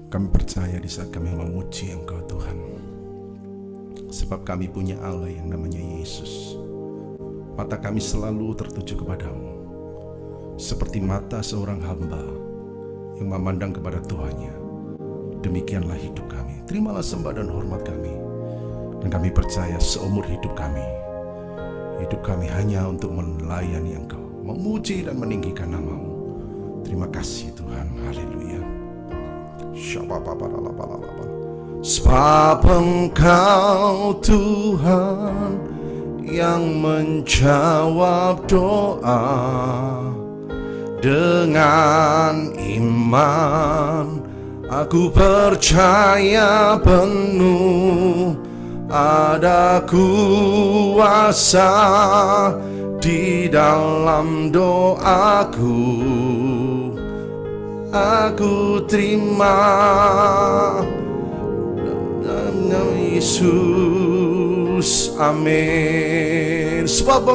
Kami percaya di saat kami memuji Engkau Tuhan, sebab kami punya Allah yang namanya Yesus. Mata kami selalu tertuju kepadamu, seperti mata seorang hamba yang memandang kepada Tuhannya. Demikianlah hidup kami. Terimalah sembah dan hormat kami. Dan kami percaya seumur hidup kami hanya untuk melayani Engkau, memuji dan meninggikan nama-Mu. Terima kasih Tuhan. Haleluya. Sebab Engkau Tuhan yang menjawab doa, dengan iman aku percaya penuh ada kuasa di dalam doaku. Aku terima dalam nama Yesus, amin. Sebab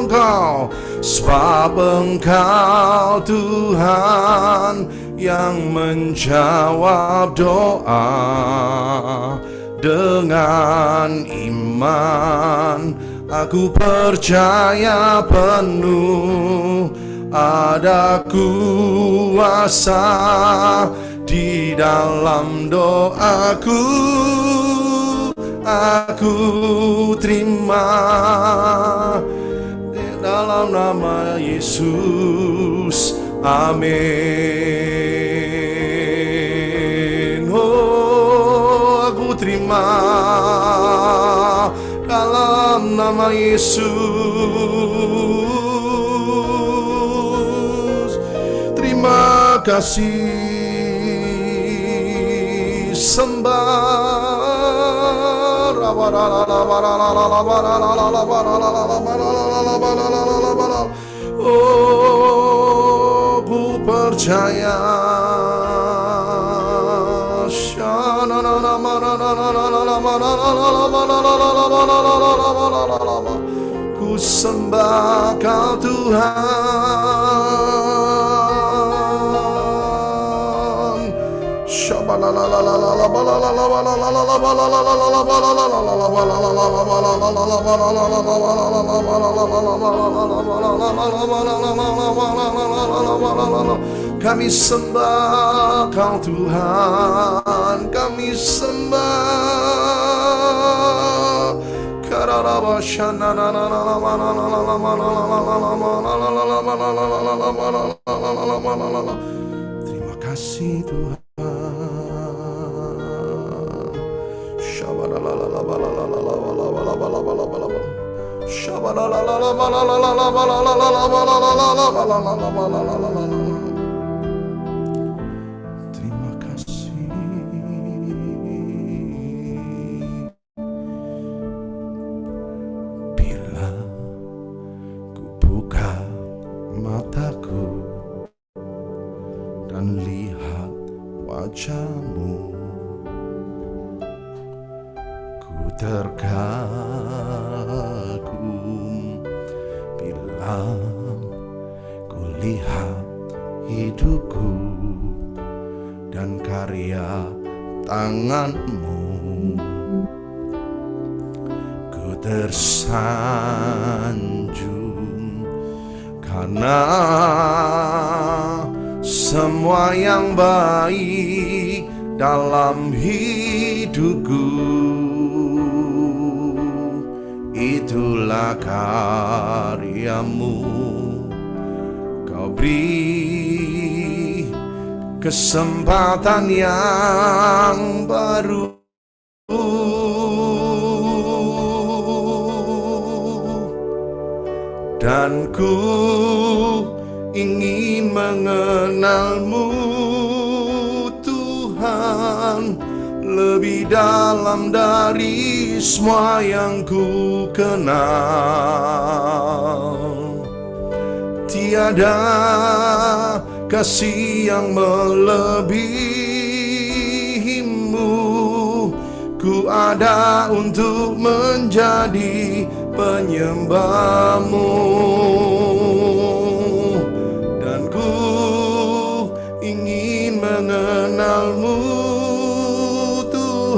Engkau Tuhan yang menjawab doa, dengan iman aku percaya penuh ada kuasa di dalam doaku. Aku terima dalam nama Yesus, amin. Oh, aku terima dalam nama Yesus. Terima kasih, sembah. Oh, ku percaya. Ku sembah Kau Tuhan. Kami sembah Kau Tuhan, kami sembah. Terima kasih Tuhan. Terima kasih. Bila ku buka mataku dan lihat wajah-Mu, ku terkagum bila ku lihat hidupku dan karya tangan-Mu. Ku tersanjung karena semua yang baik dalam hidupku, itulah karya-Mu. Kau beri kesempatan yang baru, dan ku ingin mengenal-Mu Tuhan lebih dalam dari semua yang ku kenal. Tiada kasih yang melebihi-Mu. Ku ada untuk menjadi penyembah-Mu, dan ku ingin mengenal-Mu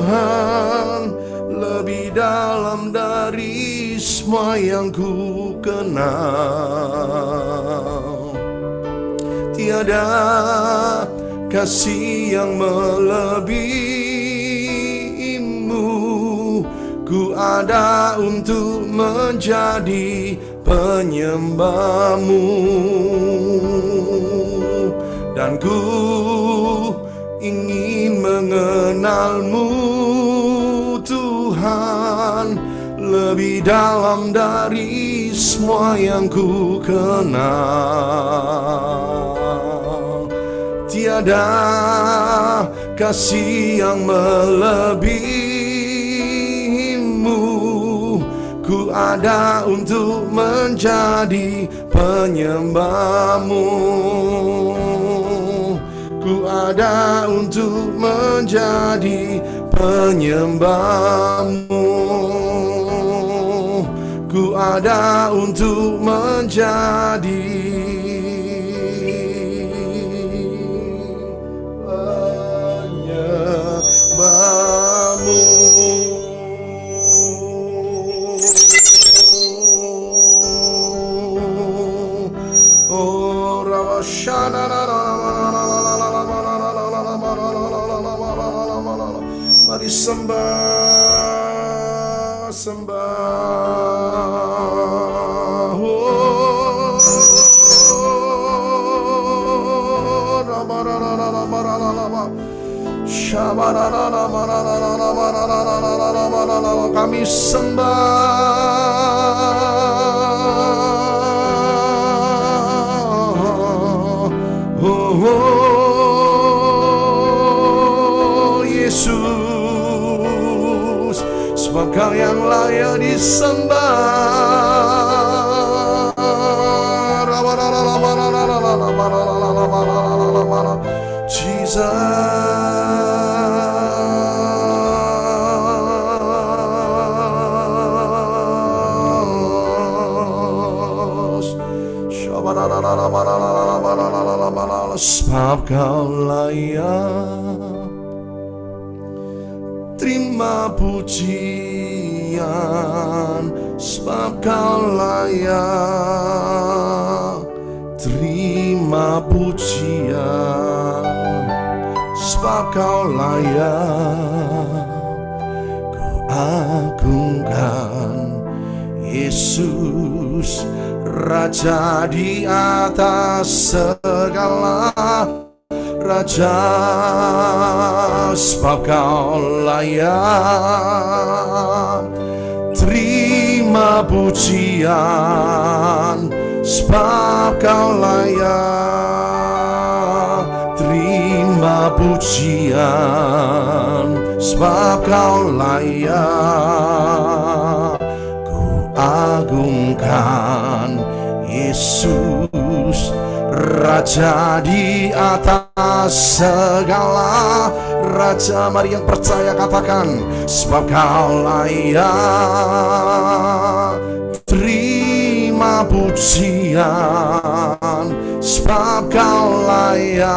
Tuhan lebih dalam dari semua yang ku kenal. Tiada kasih yang melebihimu. Ku ada untuk menjadi penyembahmu, dan ku ingin mengenalmu Tuhan lebih dalam dari semua yang ku kenal. Tiada kasih yang melebihimu. Ku ada untuk menjadi penyembahmu. Ku ada untuk menjadi penyembahmu. Ku ada untuk menjadi penyembahmu. Oh, mari sembah, sembah. Kami sembah, Yesus, sebab Kau yang layak disembah. Jesus, sebab Kau layak terima pujian, sebab Kau layak terima pujian, sebab Kau layak. Ku agungkan Yesus, Raja di atas segala raja, sebab Kau layak terima pujian, sebab Kau layak terima pujian, sebab Kau layak. Ku agungkan Yesus, Raja di atas segala raja. Mari yang percaya katakan, sebab Kau layak terima pujian, sebab Kau layak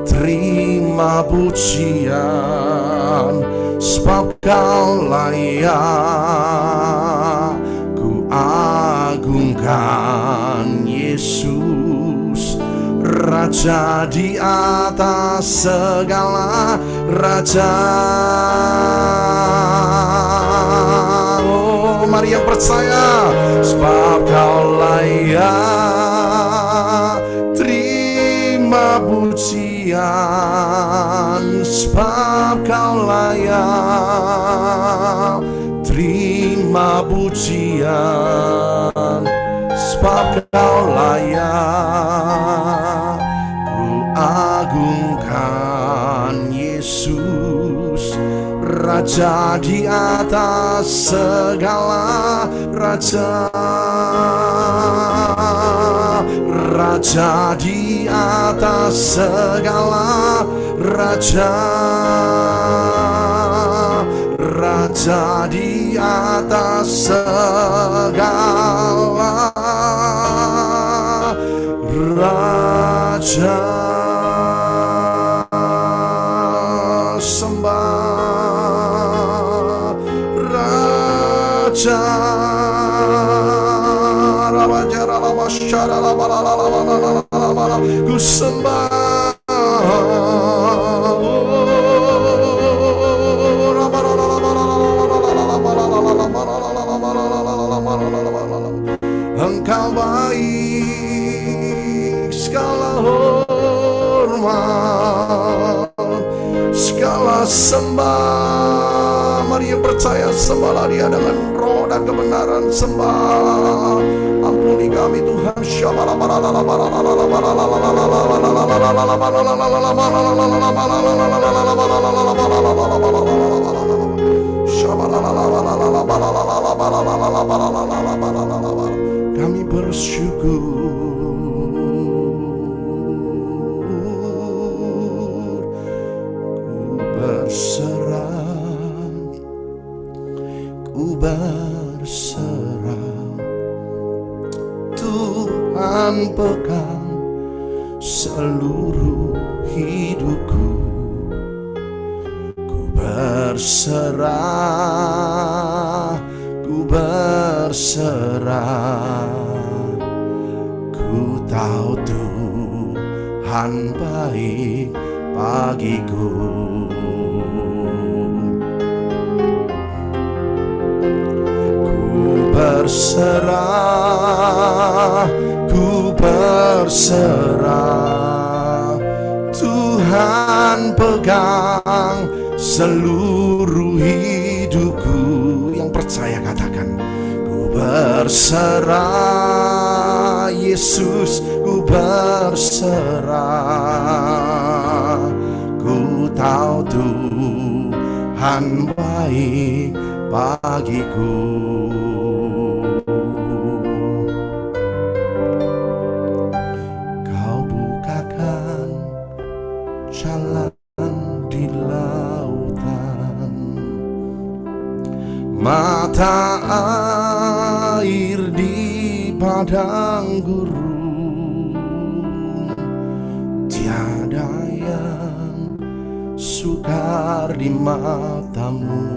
terima pujian, sebab Kau layak. Ku agungkan Yesus, Raja di atas segala raja. Oh, mari yang percaya, sebab Kau layak terima pujian, sebab Kau layak terima pujian, sebab Kau layak. Ku agungkan Yesus, Raja di atas segala raja, Raja di atas segala raja, Raja di atas segala raja. Raja ku sembah, Engkau baik, segala hormat, segala sembah. Mari yang percaya sembahlah Dia dengan roh dan kebenaran. Sembah, ampuni kami Tuhan. Kami bersyukur, ku berserah, ku berserah. Tuhan pegang seluruh hidupku. Ku berserah, ku berserah. Ku tahu Tuhan baik bagiku. Ku berserah, ku berserah. Tuhan pegang seluruh hidupku. Yang percaya katakan, ku berserah Yesus, ku berserah. Ku tahu Tuhan baik bagiku. Kau bukakan jalan di lautan, mata air di padang gurun. Tiada yang sukar di matamu.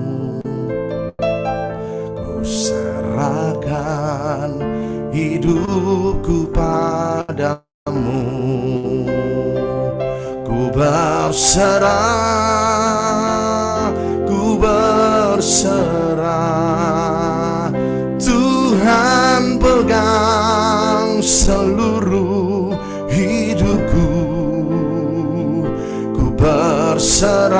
Ku serahkan hidupku padamu. Ku berserah, ku berserah. Tuhan pegang seluruh hidupku. Ku berserah,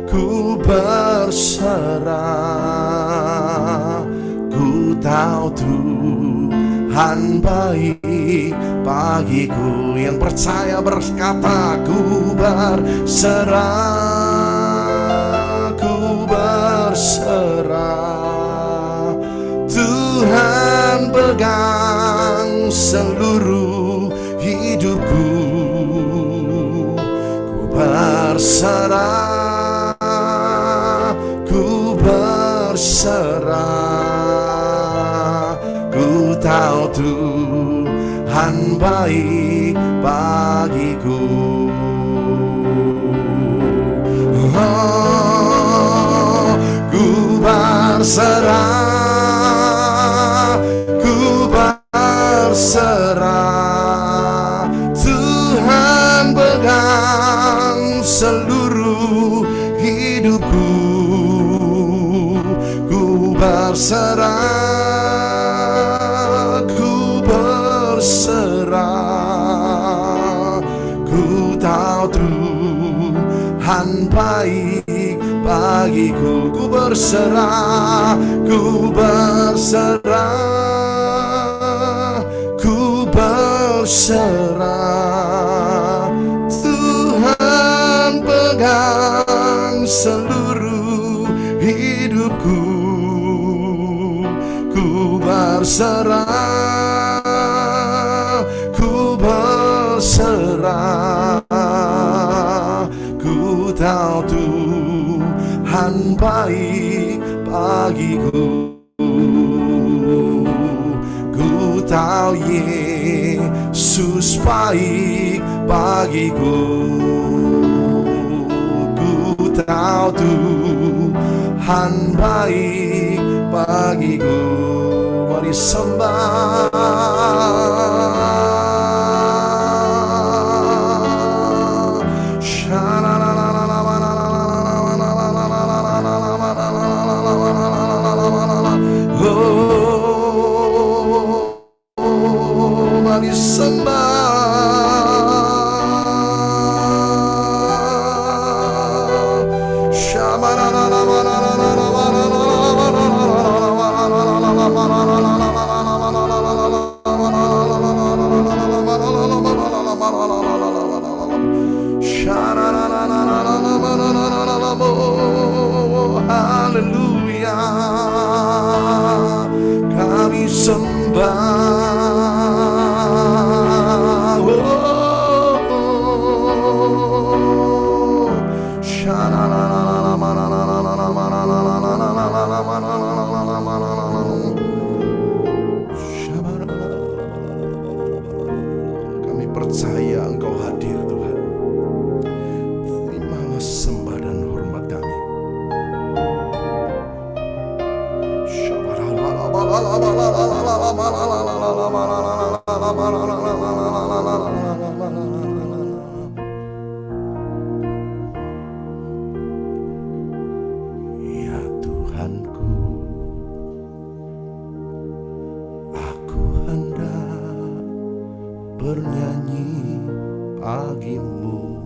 ku berserah. Ku tahu Tuhan baik bagiku. Yang percaya berkata, ku berserah, ku berserah. Tuhan pegang seluruh hidupku. Ku berserah, ku berserah. Ku tahu Tuhan baik bagiku. Oh, ku berserah, ku berserah. Tuhan pegang seluruh hidupku. Ku berserah, ku berserah. Ku tahu Tuhan baik bagiku. Ku berserah, ku berserah, ku berserah. Tuhan pegang seluruh hidupku. Ku berserah, ku berserah. Ku tahu Tuhan baik bagiku. Ku tahu Yesus baik bagiku. Ku tahu Tuhan baik bagiku. Mari sembah. Mari sembah. Haleluya, kami sembah. Kami percaya Engkau hadir Tuhan. Terimalah sembah dan hormat kami. Ya Tuhanku, aku hendak bernyanyi bagimu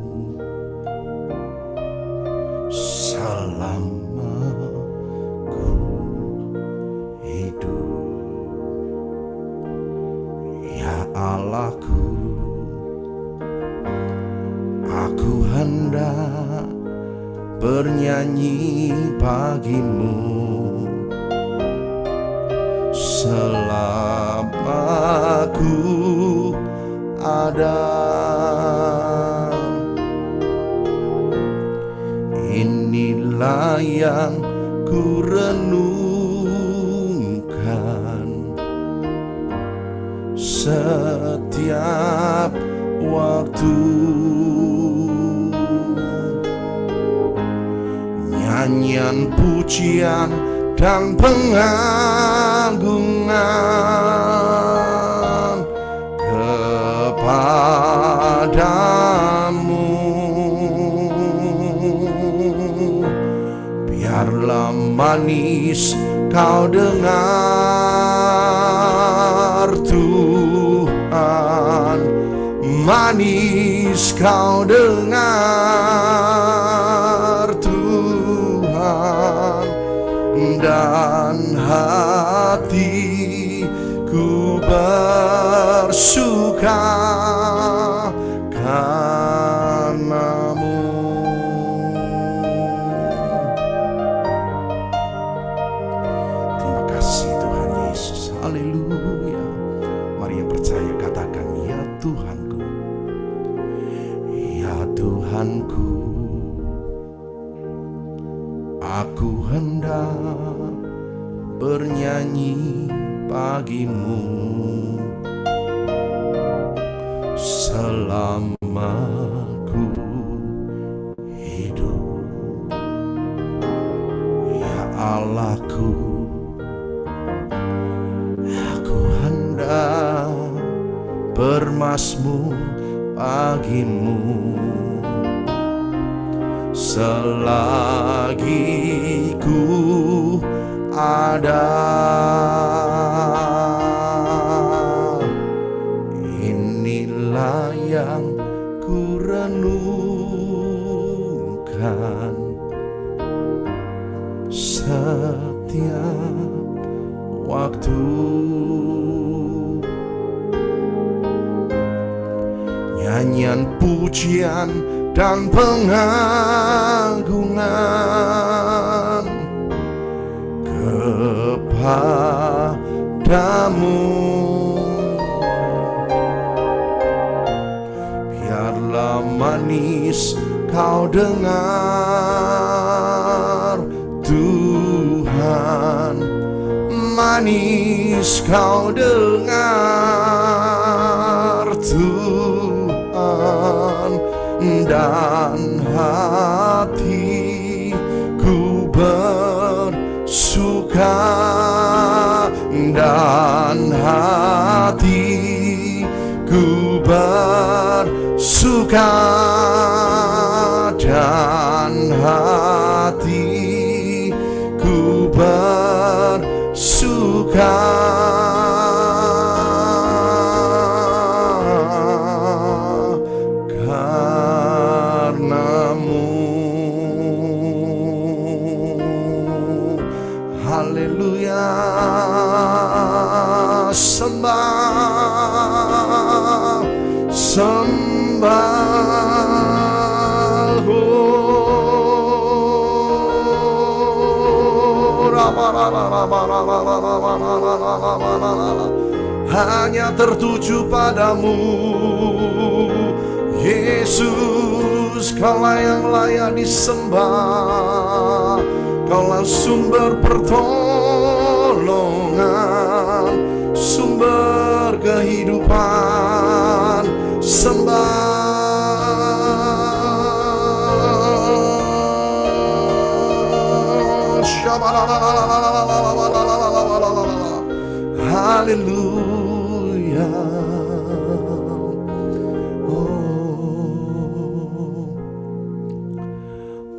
selama ku hidup. Ya Allahku, aku hendak bernyanyi bagimu selama ku ada. Inilah yang ku renungkan setiap waktu. Nyanyian pujian dan pengagungan kepadamu. Biarlah manis kau dengar Tuhan, manis kau dengar Tuhan, dan hatiku bersuka karenamu. Terima kasih Tuhan Yesus. Haleluya. Mari yang percaya katakan, ya Tuhanku, ya Tuhanku, aku hendak bernyanyi bagimu selama ku hidup. Ya Allahku, aku hendak bermazmur bagimu selagi ku ada. Inilah yang ku renungkan setiap waktu. Nyanyian pujian dan pengagungan kepadamu. Biarlah manis kau dengar Tuhan, manis kau dengar Tuhan, dan hati dan hatiku bersuka, dan hatiku bersuka. Haleluya, sembah, sembah, hanya tertuju padamu, Yesus. Kaulah yang layak disembah, Kaulah sumber pertolongan, sumber kehidupan. Sembah, haleluya.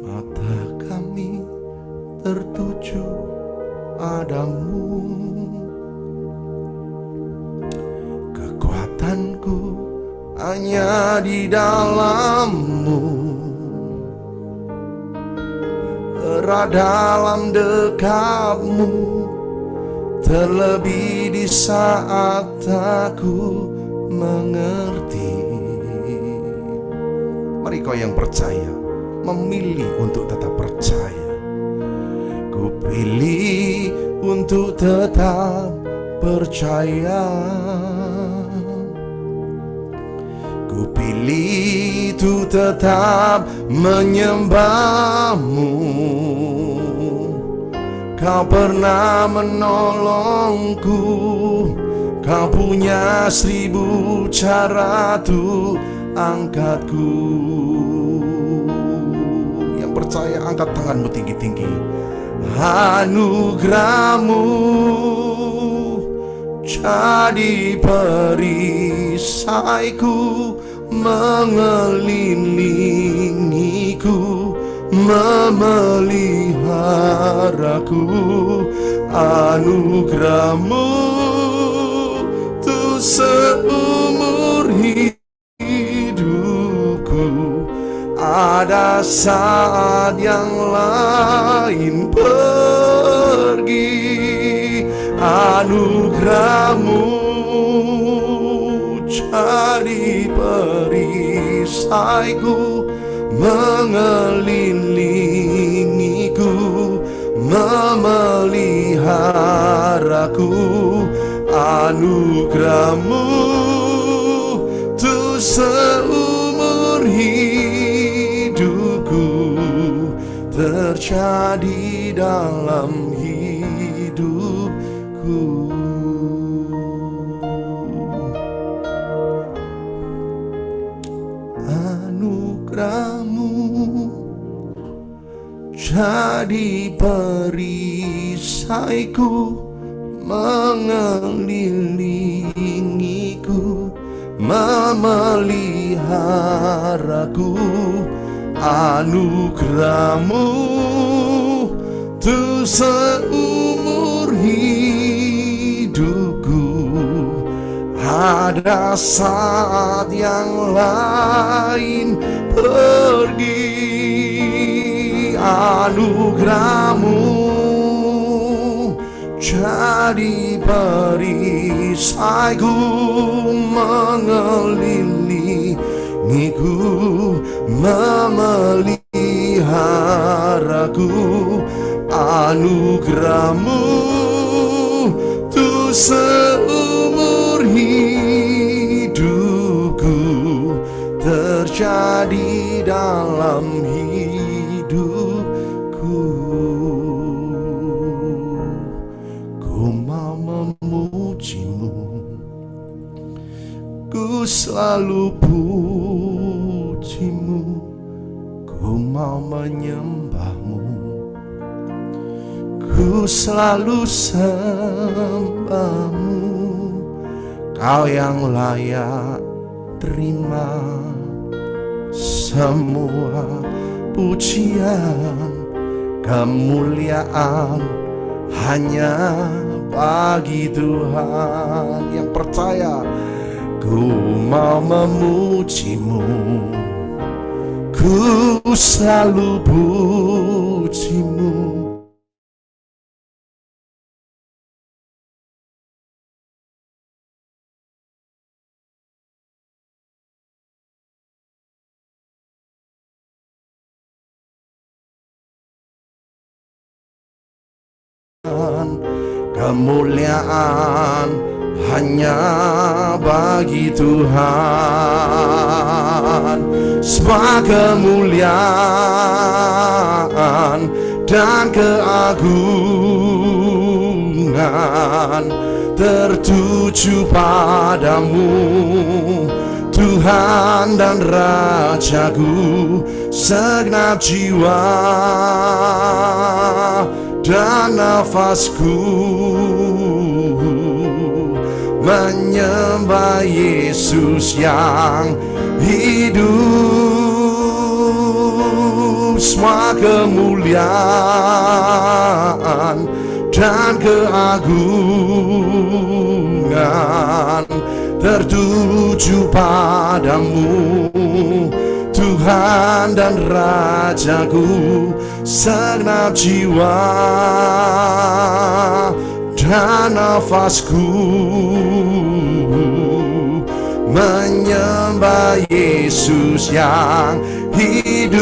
Mata kami tertuju padamu, kekuatanku hanya di dalam-Mu, erat dalam dekat-Mu, terlebih di saat aku mengerti. Mari kau yang percaya memilih untuk tetap percaya. Ku pilih untuk tetap percaya. Ku pilih untuk tetap menyembah-Mu. Kau pernah menolongku, Kau punya 1000 cara tuh angkatku. Yang percaya angkat tanganmu tinggi-tinggi. Anugerah-Mu jadi perisaiku, mengelilingiku, memeliharaku. Anugerah-Mu tuh seumur hidupku. Ada saat yang lain pergi, anugerah-Mu jadi perisaiku, mengelilingiku, memeliharaku. Anugerah-Mu tuh seumur hidupku, terjadi dalam hidupku. Anugerah-Mu jadi perisaiku, mengelilingiku, memeliharaku. Anugerah-Mu tuh seumur hidupku. Ada saat yang lain pergi, anugerah-Mu jadi perisaiku, mengelilingiku, memeliharaku. Anugerah-Mu tuh seumur hidupku, terjadi dalam hidupku. Ku mau memuji-Mu, ku selalu puji-Mu. Ku mau menyembah-Mu, Ku selalu sembahmu, Kau yang layak terima semua pujian, kemuliaan hanya bagi Tuhan. Yang percaya, ku mau memujimu, ku selalu pujimu. Kemuliaan hanya bagi Tuhan. Semua kemuliaan dan keagungan tertuju padamu, Tuhan dan Rajaku. Segenap jiwa dan nafasku menyembah Yesus yang hidup. Semua kemuliaan dan keagungan tertuju padamu, Tuhan dan Rajaku. Segenap jiwa dan nafasku menyembah Yesus yang hidup.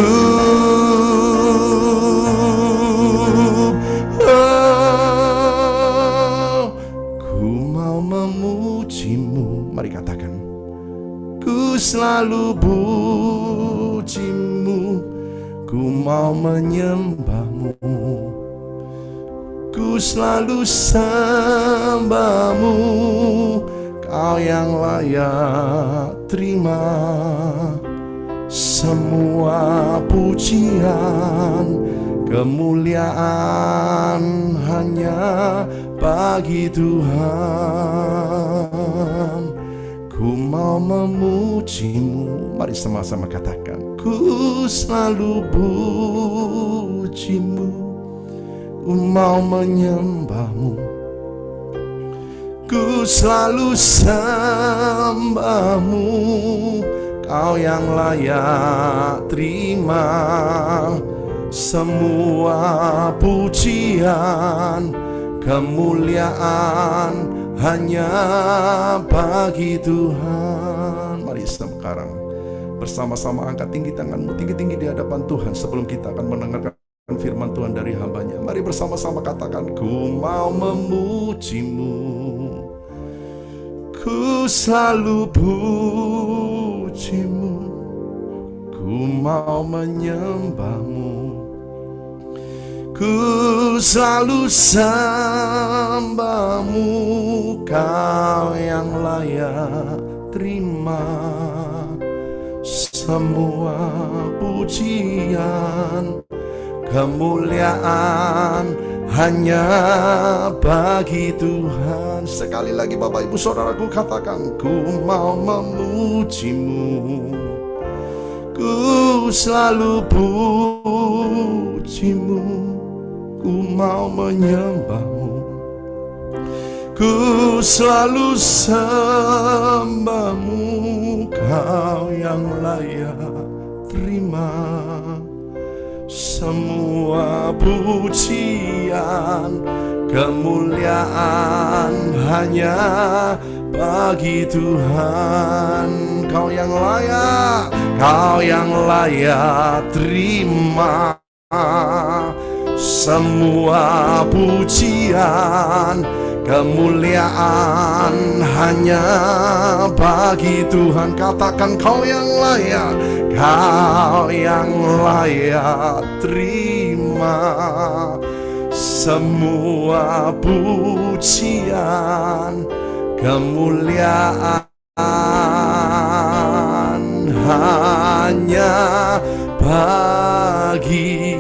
Oh, ku mau memujimu. Mari katakan, ku selalu pujimu, ku mau menyembahmu, ku selalu sembahmu, Kau yang layak terima semua pujian, kemuliaan hanya bagi Tuhan. Ku mau memujimu. Mari sama-sama katakan, ku selalu pujimu, ku mau menyembahmu, ku selalu sembahmu, Kau yang layak terima semua pujian, kemuliaan hanya bagi Tuhan. Mari sekarang bersama-sama angkat tinggi tanganmu, tinggi-tinggi di hadapan Tuhan sebelum kita akan mendengarkan firman Tuhan dari hamba-Nya. Mari bersama-sama katakan, ku mau memujimu, ku selalu pujimu, ku mau menyembahmu, ku selalu sembahmu, Kau yang layak terima semua pujian, kemuliaan hanya bagi Tuhan. Sekali lagi Bapak Ibu Saudaraku katakan, ku mau memujimu, ku selalu pujimu, ku mau menyembahmu, ku selalu sembahmu, Kau yang layak terima semua pujian, kemuliaan hanya bagi Tuhan. Kau yang layak, Kau yang layak terima semua pujian, kemuliaan hanya bagi Tuhan. Katakan, Kau yang layak, Kau yang layak terima semua pujian, kemuliaan hanya bagi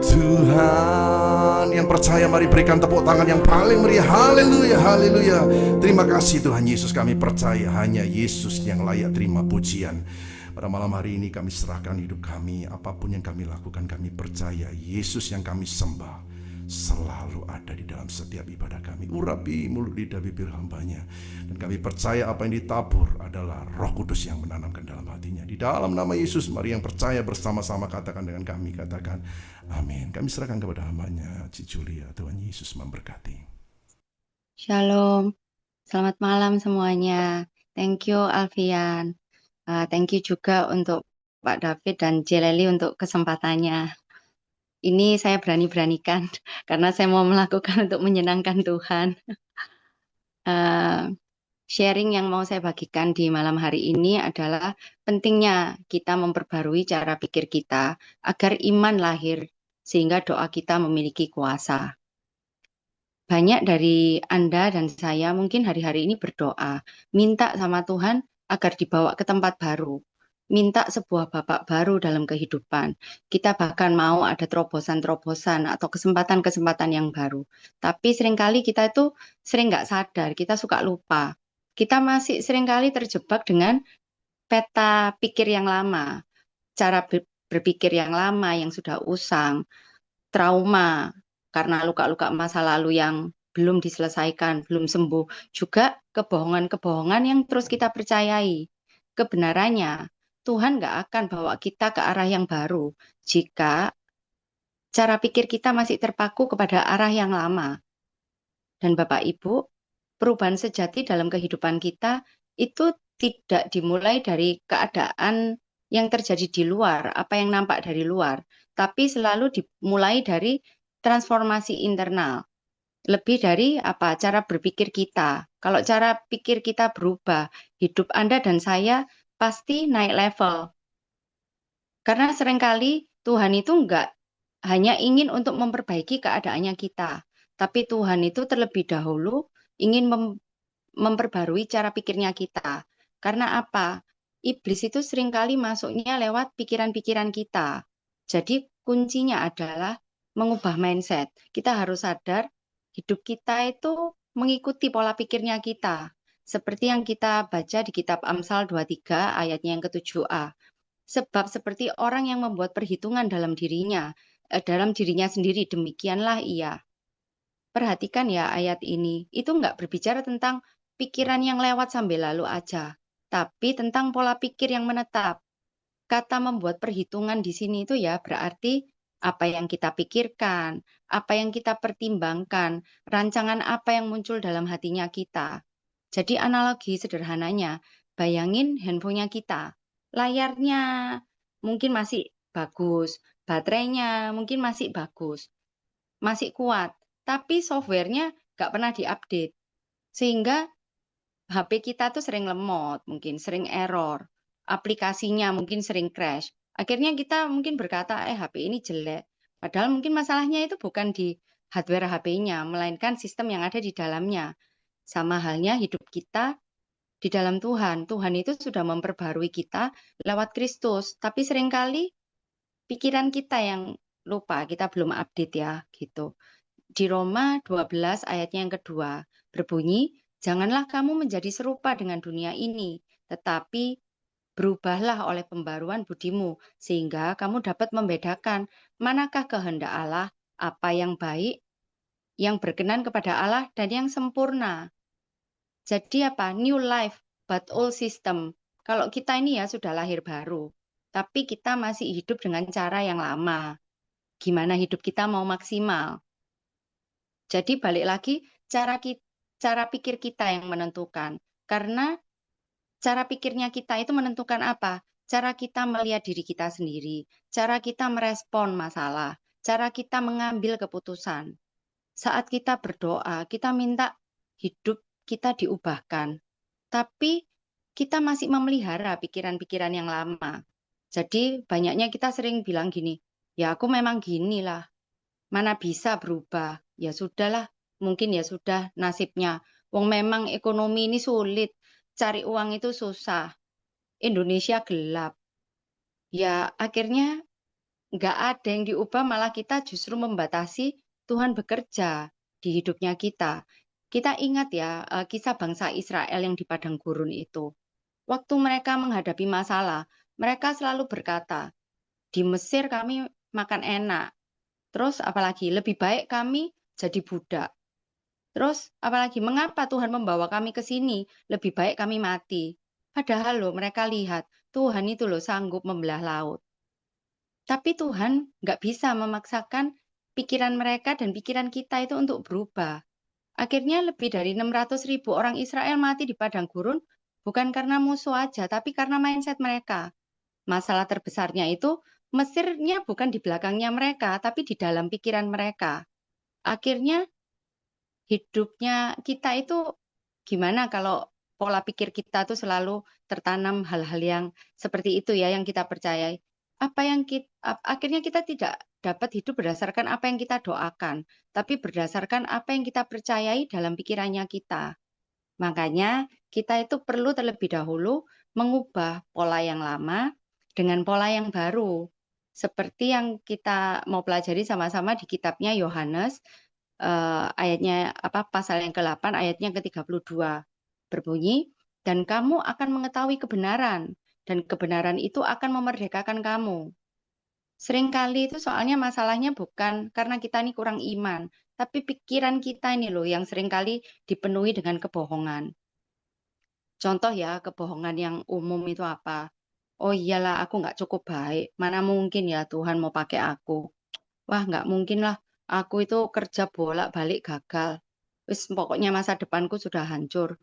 Tuhan. Yang yang percaya mari berikan tepuk tangan yang paling meriah. Haleluya, haleluya. Terima kasih Tuhan Yesus, kami percaya hanya Yesus yang layak terima pujian. Pada malam hari ini kami serahkan hidup kami, apapun yang kami lakukan kami percaya Yesus yang kami sembah selalu ada di dalam setiap ibadah kami. Urapi mulut lidah bibir hambanya, dan kami percaya apa yang ditabur adalah Roh Kudus yang menanamkan dalam hatinya. Di dalam nama Yesus, mari yang percaya bersama-sama katakan dengan kami, katakan amin. Kami serahkan kepada hambanya Ci Julia. Tuhan Yesus memberkati. Shalom, selamat malam semuanya. Thank you Alfian. Thank you juga untuk Pak David dan Jeleli untuk kesempatannya. Ini saya berani-beranikan karena saya mau melakukan untuk menyenangkan Tuhan. Sharing yang mau saya bagikan di malam hari ini adalah pentingnya kita memperbarui cara pikir kita agar iman lahir sehingga doa kita memiliki kuasa. Banyak dari Anda dan saya mungkin hari-hari ini berdoa, minta sama Tuhan agar dibawa ke tempat baru, minta sebuah babak baru dalam kehidupan. Kita bahkan mau ada terobosan-terobosan atau kesempatan-kesempatan yang baru. Tapi seringkali kita itu sering nggak sadar, kita suka lupa. Kita masih seringkali terjebak dengan peta pikir yang lama, cara berpikir yang lama yang sudah usang, trauma karena luka-luka masa lalu yang belum diselesaikan, belum sembuh, juga kebohongan-kebohongan yang terus kita percayai. Kebenarannya, Tuhan nggak akan bawa kita ke arah yang baru jika cara pikir kita masih terpaku kepada arah yang lama. Dan Bapak Ibu, perubahan sejati dalam kehidupan kita itu tidak dimulai dari keadaan yang terjadi di luar, apa yang nampak dari luar, tapi selalu dimulai dari transformasi internal. Lebih dari apa? Cara berpikir kita. Kalau cara pikir kita berubah, hidup Anda dan saya pasti naik level. Karena seringkali Tuhan itu enggak hanya ingin untuk memperbaiki keadaannya kita, tapi Tuhan itu terlebih dahulu ingin memperbarui cara pikirnya kita. Karena apa? Iblis itu seringkali masuknya lewat pikiran-pikiran kita. Jadi kuncinya adalah mengubah mindset. Kita harus sadar hidup kita itu mengikuti pola pikirnya kita. Seperti yang kita baca di kitab Amsal 23 ayatnya yang ke-7a. Sebab seperti orang yang membuat perhitungan dalam dirinya sendiri, demikianlah ia. Perhatikan ya ayat ini, itu nggak berbicara tentang pikiran yang lewat sambil lalu aja, tapi tentang pola pikir yang menetap. Kata membuat perhitungan di sini itu ya berarti apa yang kita pikirkan, apa yang kita pertimbangkan, rancangan apa yang muncul dalam hatinya kita. Jadi analogi sederhananya, bayangin handphonenya kita, layarnya mungkin masih bagus, baterainya mungkin masih bagus, masih kuat, tapi softwarenya nggak pernah diupdate. Sehingga HP kita tuh sering lemot, mungkin sering error, aplikasinya mungkin sering crash. Akhirnya kita mungkin berkata, HP ini jelek. Padahal mungkin masalahnya itu bukan di hardware HP-nya, melainkan sistem yang ada di dalamnya. Sama halnya hidup kita di dalam Tuhan. Tuhan itu sudah memperbarui kita lewat Kristus, tapi seringkali pikiran kita yang lupa, kita belum update ya, gitu. Di Roma 12 ayatnya yang kedua, berbunyi, janganlah kamu menjadi serupa dengan dunia ini, tetapi berubahlah oleh pembaruan budimu, sehingga kamu dapat membedakan manakah kehendak Allah, apa yang baik, yang berkenan kepada Allah, dan yang sempurna. Jadi apa? New life, but old system. Kalau kita ini ya sudah lahir baru, tapi kita masih hidup dengan cara yang lama. Gimana hidup kita mau maksimal? Jadi balik lagi cara pikir kita yang menentukan. Karena cara pikirnya kita itu menentukan apa? Cara kita melihat diri kita sendiri, cara kita merespon masalah, cara kita mengambil keputusan. Saat kita berdoa, kita minta hidup kita diubahkan. Tapi kita masih memelihara pikiran-pikiran yang lama. Jadi banyaknya kita sering bilang gini, ya aku memang gini lah, mana bisa berubah. Ya sudahlah, mungkin ya sudah nasibnya. Wong memang ekonomi ini sulit, cari uang itu susah. Indonesia gelap. Ya akhirnya nggak ada yang diubah, malah kita justru membatasi Tuhan bekerja di hidupnya kita. Kita ingat ya, kisah bangsa Israel yang di padang gurun itu. Waktu mereka menghadapi masalah, mereka selalu berkata, di Mesir kami makan enak. Terus apalagi lebih baik kami jadi budak. Terus apalagi mengapa Tuhan membawa kami ke sini? Lebih baik kami mati. Padahal loh mereka lihat Tuhan itu loh sanggup membelah laut. Tapi Tuhan nggak bisa memaksakan pikiran mereka dan pikiran kita itu untuk berubah. Akhirnya lebih dari 600.000 orang Israel mati di padang gurun bukan karena musuh aja, tapi karena mindset mereka. Masalah terbesarnya itu Mesirnya bukan di belakangnya mereka, tapi di dalam pikiran mereka. Akhirnya hidupnya kita itu gimana kalau pola pikir kita tuh selalu tertanam hal-hal yang seperti itu ya yang kita percayai. Akhirnya kita tidak dapat hidup berdasarkan apa yang kita doakan, tapi berdasarkan apa yang kita percayai dalam pikirannya kita. Makanya kita itu perlu terlebih dahulu mengubah pola yang lama dengan pola yang baru. Seperti yang kita mau pelajari sama-sama di kitabnya Yohanes, ayatnya pasal yang ke-8 ayatnya ke-32 berbunyi, dan kamu akan mengetahui kebenaran, dan kebenaran itu akan memerdekakan kamu. Seringkali itu soalnya masalahnya bukan karena kita ini kurang iman, tapi pikiran kita ini loh yang seringkali dipenuhi dengan kebohongan. Contoh ya, kebohongan yang umum itu apa? Oh iyalah, aku nggak cukup baik. Mana mungkin ya Tuhan mau pakai aku? Wah, nggak mungkin lah. Aku itu kerja bolak-balik gagal. Wis, pokoknya masa depanku sudah hancur.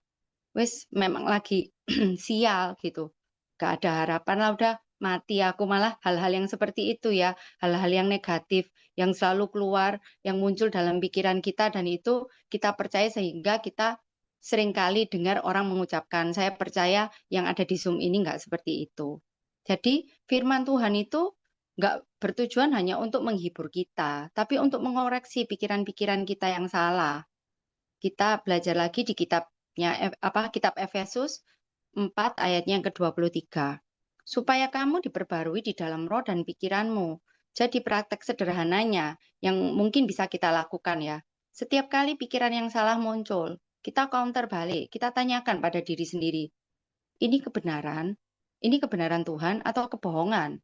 Wis, memang lagi sial gitu. Gak ada harapan lah, udah mati aku. Malah hal-hal yang seperti itu ya, hal-hal yang negatif, yang selalu keluar, yang muncul dalam pikiran kita, dan itu kita percaya sehingga kita seringkali dengar orang mengucapkan, saya percaya yang ada di Zoom ini nggak seperti itu. Jadi firman Tuhan itu nggak bertujuan hanya untuk menghibur kita, tapi untuk mengoreksi pikiran-pikiran kita yang salah. Kita belajar lagi di kitab Efesus 4 ayatnya yang ke-23. Supaya kamu diperbarui di dalam roh dan pikiranmu. Jadi praktek sederhananya yang mungkin bisa kita lakukan ya. Setiap kali pikiran yang salah muncul, kita counter balik, kita tanyakan pada diri sendiri, ini kebenaran? Ini kebenaran Tuhan atau kebohongan?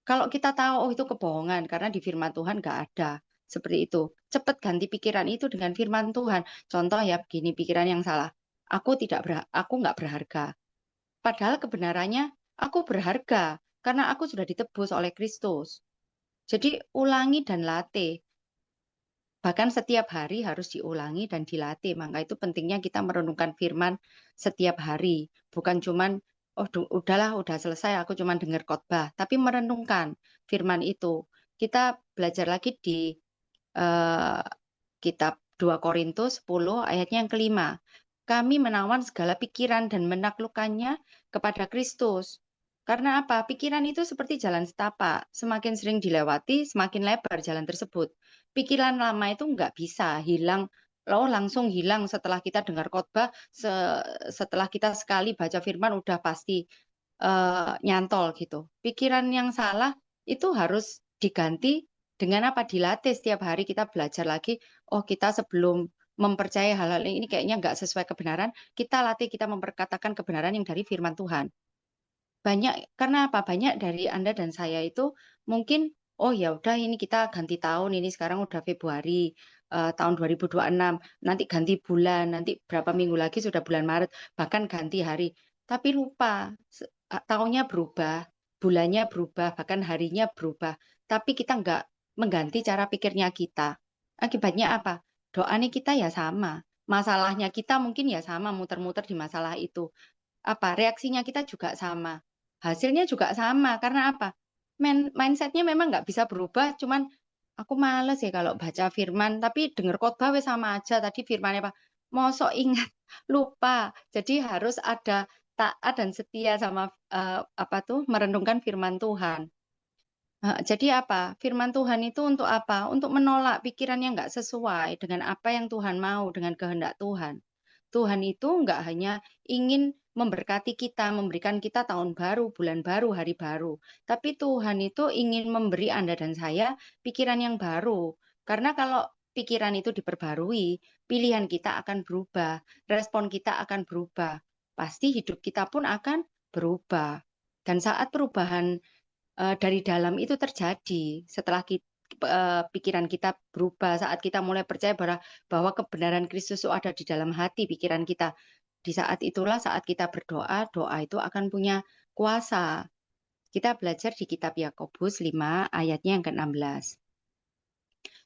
Kalau kita tahu, oh itu kebohongan, karena di firman Tuhan nggak ada. Seperti itu. Cepat ganti pikiran itu dengan firman Tuhan. Contoh ya, begini pikiran yang salah. Aku nggak berharga. Padahal kebenarannya, aku berharga. Karena aku sudah ditebus oleh Kristus. Jadi ulangi dan latih. Bahkan setiap hari harus diulangi dan dilatih. Maka itu pentingnya kita merenungkan firman setiap hari. Bukan cuman, oh udahlah, udah selesai, aku cuman dengar khotbah. Tapi merenungkan firman itu. Kita belajar lagi di eh, kitab 2 Korintus 10 ayatnya yang kelima. Kami menawan segala pikiran dan menaklukkannya kepada Kristus. Karena apa? Pikiran itu seperti jalan setapak. Semakin sering dilewati, semakin lebar jalan tersebut. Pikiran lama itu nggak bisa hilang, loh langsung hilang setelah kita dengar khotbah, setelah kita sekali baca firman udah pasti nyantol gitu. Pikiran yang salah itu harus diganti dengan apa? Dilatih setiap hari kita belajar lagi. Oh kita sebelum mempercayai hal-hal ini kayaknya nggak sesuai kebenaran, kita latih kita memperkatakan kebenaran yang dari firman Tuhan. Karena apa? Banyak dari Anda dan saya itu mungkin, oh ya udah ini kita ganti tahun, ini sekarang udah Februari tahun 2026, nanti ganti bulan, nanti berapa minggu lagi sudah bulan Maret, bahkan ganti hari. Tapi lupa, tahunnya berubah, bulannya berubah, bahkan harinya berubah. Tapi kita nggak mengganti cara pikirnya kita. Akibatnya apa? Doanya kita ya sama. Masalahnya kita mungkin ya sama, muter-muter di masalah itu. Reaksinya kita juga sama. Hasilnya juga sama. Karena apa? Mindsetnya memang nggak bisa berubah, cuman aku males ya kalau baca firman, tapi dengar khotbah wes sama aja. Tadi firmannya apa? Mosok ingat, lupa. Jadi harus ada taat dan setia sama merenungkan firman Tuhan. Jadi apa? Firman Tuhan itu untuk apa? Untuk menolak pikiran yang nggak sesuai dengan apa yang Tuhan mau, dengan kehendak Tuhan. Tuhan itu nggak hanya ingin memberkati kita, memberikan kita tahun baru, bulan baru, hari baru. Tapi Tuhan itu ingin memberi Anda dan saya pikiran yang baru, Karena kalau pikiran itu diperbarui, pilihan kita akan berubah, respon kita akan berubah. Pasti hidup kita pun akan berubah. Dan saat perubahan dari dalam itu terjadi, setelah pikiran kita berubah, saat kita mulai percaya bahwa kebenaran Kristus itu ada di dalam hati pikiran kita. Di saat itulah saat kita berdoa, doa itu akan punya kuasa. Kita belajar di kitab Yakobus 5 ayatnya yang ke-16.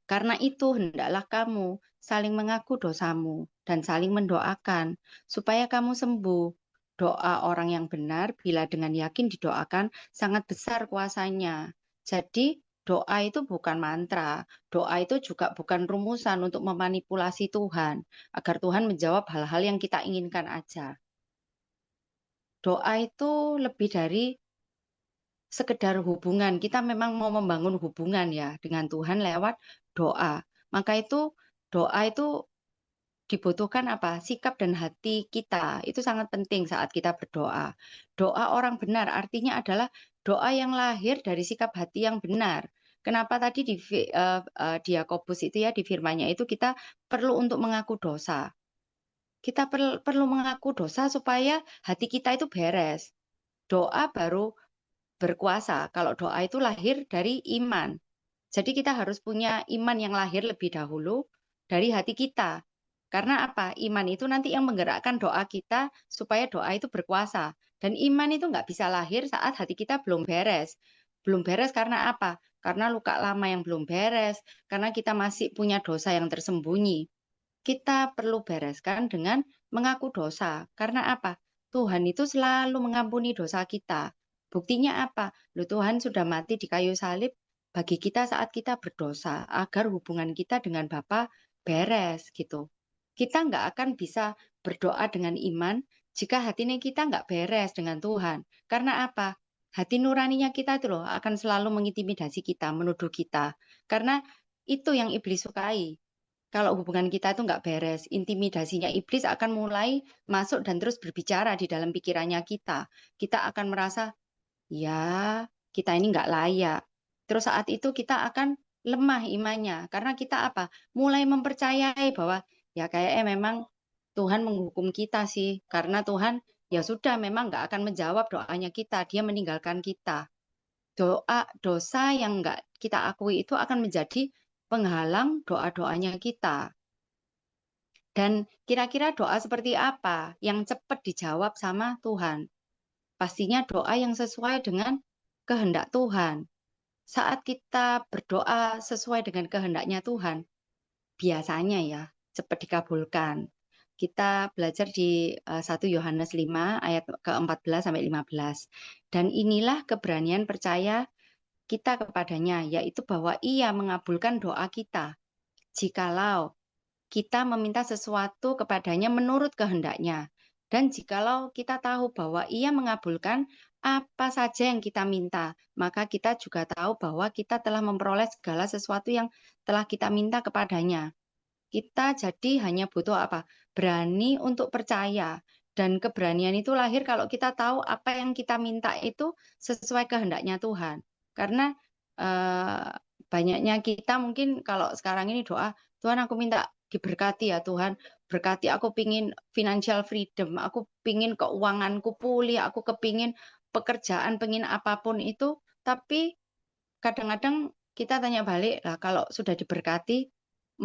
Karena itu hendaklah kamu saling mengaku dosamu dan saling mendoakan supaya kamu sembuh. Doa orang yang benar bila dengan yakin didoakan sangat besar kuasanya. Jadi doa itu bukan mantra, doa itu juga bukan rumusan untuk memanipulasi Tuhan agar Tuhan menjawab hal-hal yang kita inginkan aja. Doa itu lebih dari sekedar hubungan. Kita memang mau membangun hubungan ya dengan Tuhan lewat doa. Maka itu doa itu dibutuhkan apa? Sikap dan hati kita. Itu sangat penting saat kita berdoa. Doa orang benar artinya adalah doa yang lahir dari sikap hati yang benar. Kenapa tadi di Yakobus itu ya di firman-Nya itu kita perlu untuk mengaku dosa. Kita perlu mengaku dosa supaya hati kita itu beres. Doa baru berkuasa kalau doa itu lahir dari iman. Jadi kita harus punya iman yang lahir lebih dahulu dari hati kita. Karena apa? Iman itu nanti yang menggerakkan doa kita supaya doa itu berkuasa. Dan iman itu nggak bisa lahir saat hati kita belum beres. Belum beres karena apa? Karena luka lama yang belum beres, karena kita masih punya dosa yang tersembunyi. Kita perlu bereskan dengan mengaku dosa. Karena apa? Tuhan itu selalu mengampuni dosa kita. Buktinya apa? Loh, Tuhan sudah mati di kayu salib bagi kita saat kita berdosa, agar hubungan kita dengan Bapa beres gitu. Kita nggak akan bisa berdoa dengan iman jika hatinya kita nggak beres dengan Tuhan. Karena apa? Hati nuraninya kita itu loh akan selalu mengintimidasi kita, menuduh kita. Karena itu yang iblis sukai. Kalau hubungan kita itu nggak beres, intimidasinya iblis akan mulai masuk dan terus berbicara di dalam pikirannya kita. Kita akan merasa, ya kita ini nggak layak. Terus saat itu kita akan lemah imannya. Karena kita apa? Mulai mempercayai bahwa ya kayaknya memang Tuhan menghukum kita sih. Karena Tuhan ya sudah memang nggak akan menjawab doanya kita. Dia meninggalkan kita. Dosa yang nggak kita akui itu akan menjadi penghalang doa-doanya kita. Dan kira-kira doa seperti apa yang cepat dijawab sama Tuhan? Pastinya doa yang sesuai dengan kehendak Tuhan. Saat kita berdoa sesuai dengan kehendaknya Tuhan, biasanya ya cepat dikabulkan. Kita belajar di 1 Yohanes 5 ayat ke-14 sampai 15. Dan inilah keberanian percaya kita kepadanya, yaitu bahwa Ia mengabulkan doa kita. Jikalau kita meminta sesuatu kepadanya menurut kehendaknya. Dan jikalau kita tahu bahwa Ia mengabulkan apa saja yang kita minta, maka kita juga tahu bahwa kita telah memperoleh segala sesuatu yang telah kita minta kepadanya. Kita jadi hanya butuh apa? Berani untuk percaya. Dan keberanian itu lahir kalau kita tahu apa yang kita minta itu sesuai kehendaknya Tuhan. Karena eh, banyaknya kita mungkin kalau sekarang ini doa, Tuhan aku minta diberkati ya Tuhan, berkati aku pingin financial freedom, aku pingin keuanganku pulih, aku kepingin pekerjaan, pingin apapun itu, tapi kadang-kadang kita tanya balik lah kalau sudah diberkati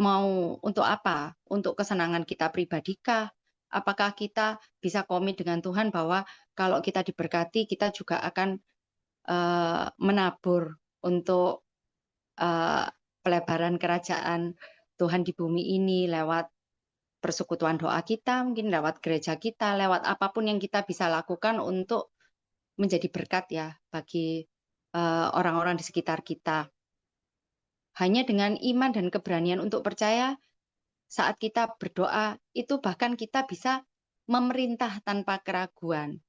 mau untuk apa? Untuk kesenangan kita pribadikah? Apakah kita bisa komit dengan Tuhan bahwa kalau kita diberkati kita juga akan menabur untuk eh, pelebaran kerajaan Tuhan di bumi ini lewat persekutuan doa kita, mungkin lewat gereja kita, lewat apapun yang kita bisa lakukan untuk menjadi berkat ya bagi orang-orang di sekitar kita. Hanya dengan iman dan keberanian untuk percaya saat kita berdoa, itu bahkan kita bisa memerintah tanpa keraguan.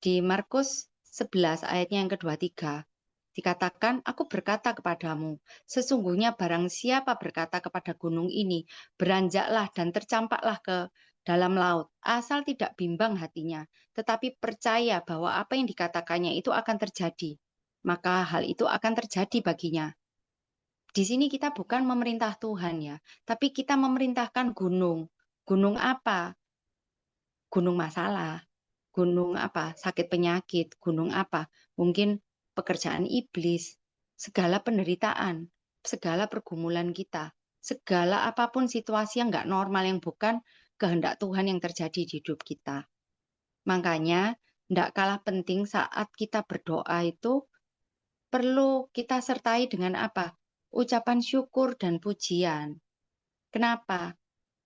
Di Markus 11 ayatnya yang kedua tiga, dikatakan, aku berkata kepadamu, sesungguhnya barang siapa berkata kepada gunung ini, beranjaklah dan tercampaklah ke dalam laut, asal tidak bimbang hatinya, tetapi percaya bahwa apa yang dikatakannya itu akan terjadi, maka hal itu akan terjadi baginya. Di sini kita bukan memerintah Tuhan ya, tapi kita memerintahkan gunung. Gunung apa? Gunung masalah, gunung apa? Sakit penyakit, gunung apa? Mungkin pekerjaan iblis, segala penderitaan, segala pergumulan kita, segala apapun situasi yang nggak normal yang bukan kehendak Tuhan yang terjadi di hidup kita. Makanya, nggak kalah penting saat kita berdoa itu perlu kita sertai dengan apa? Ucapan syukur dan pujian. Kenapa?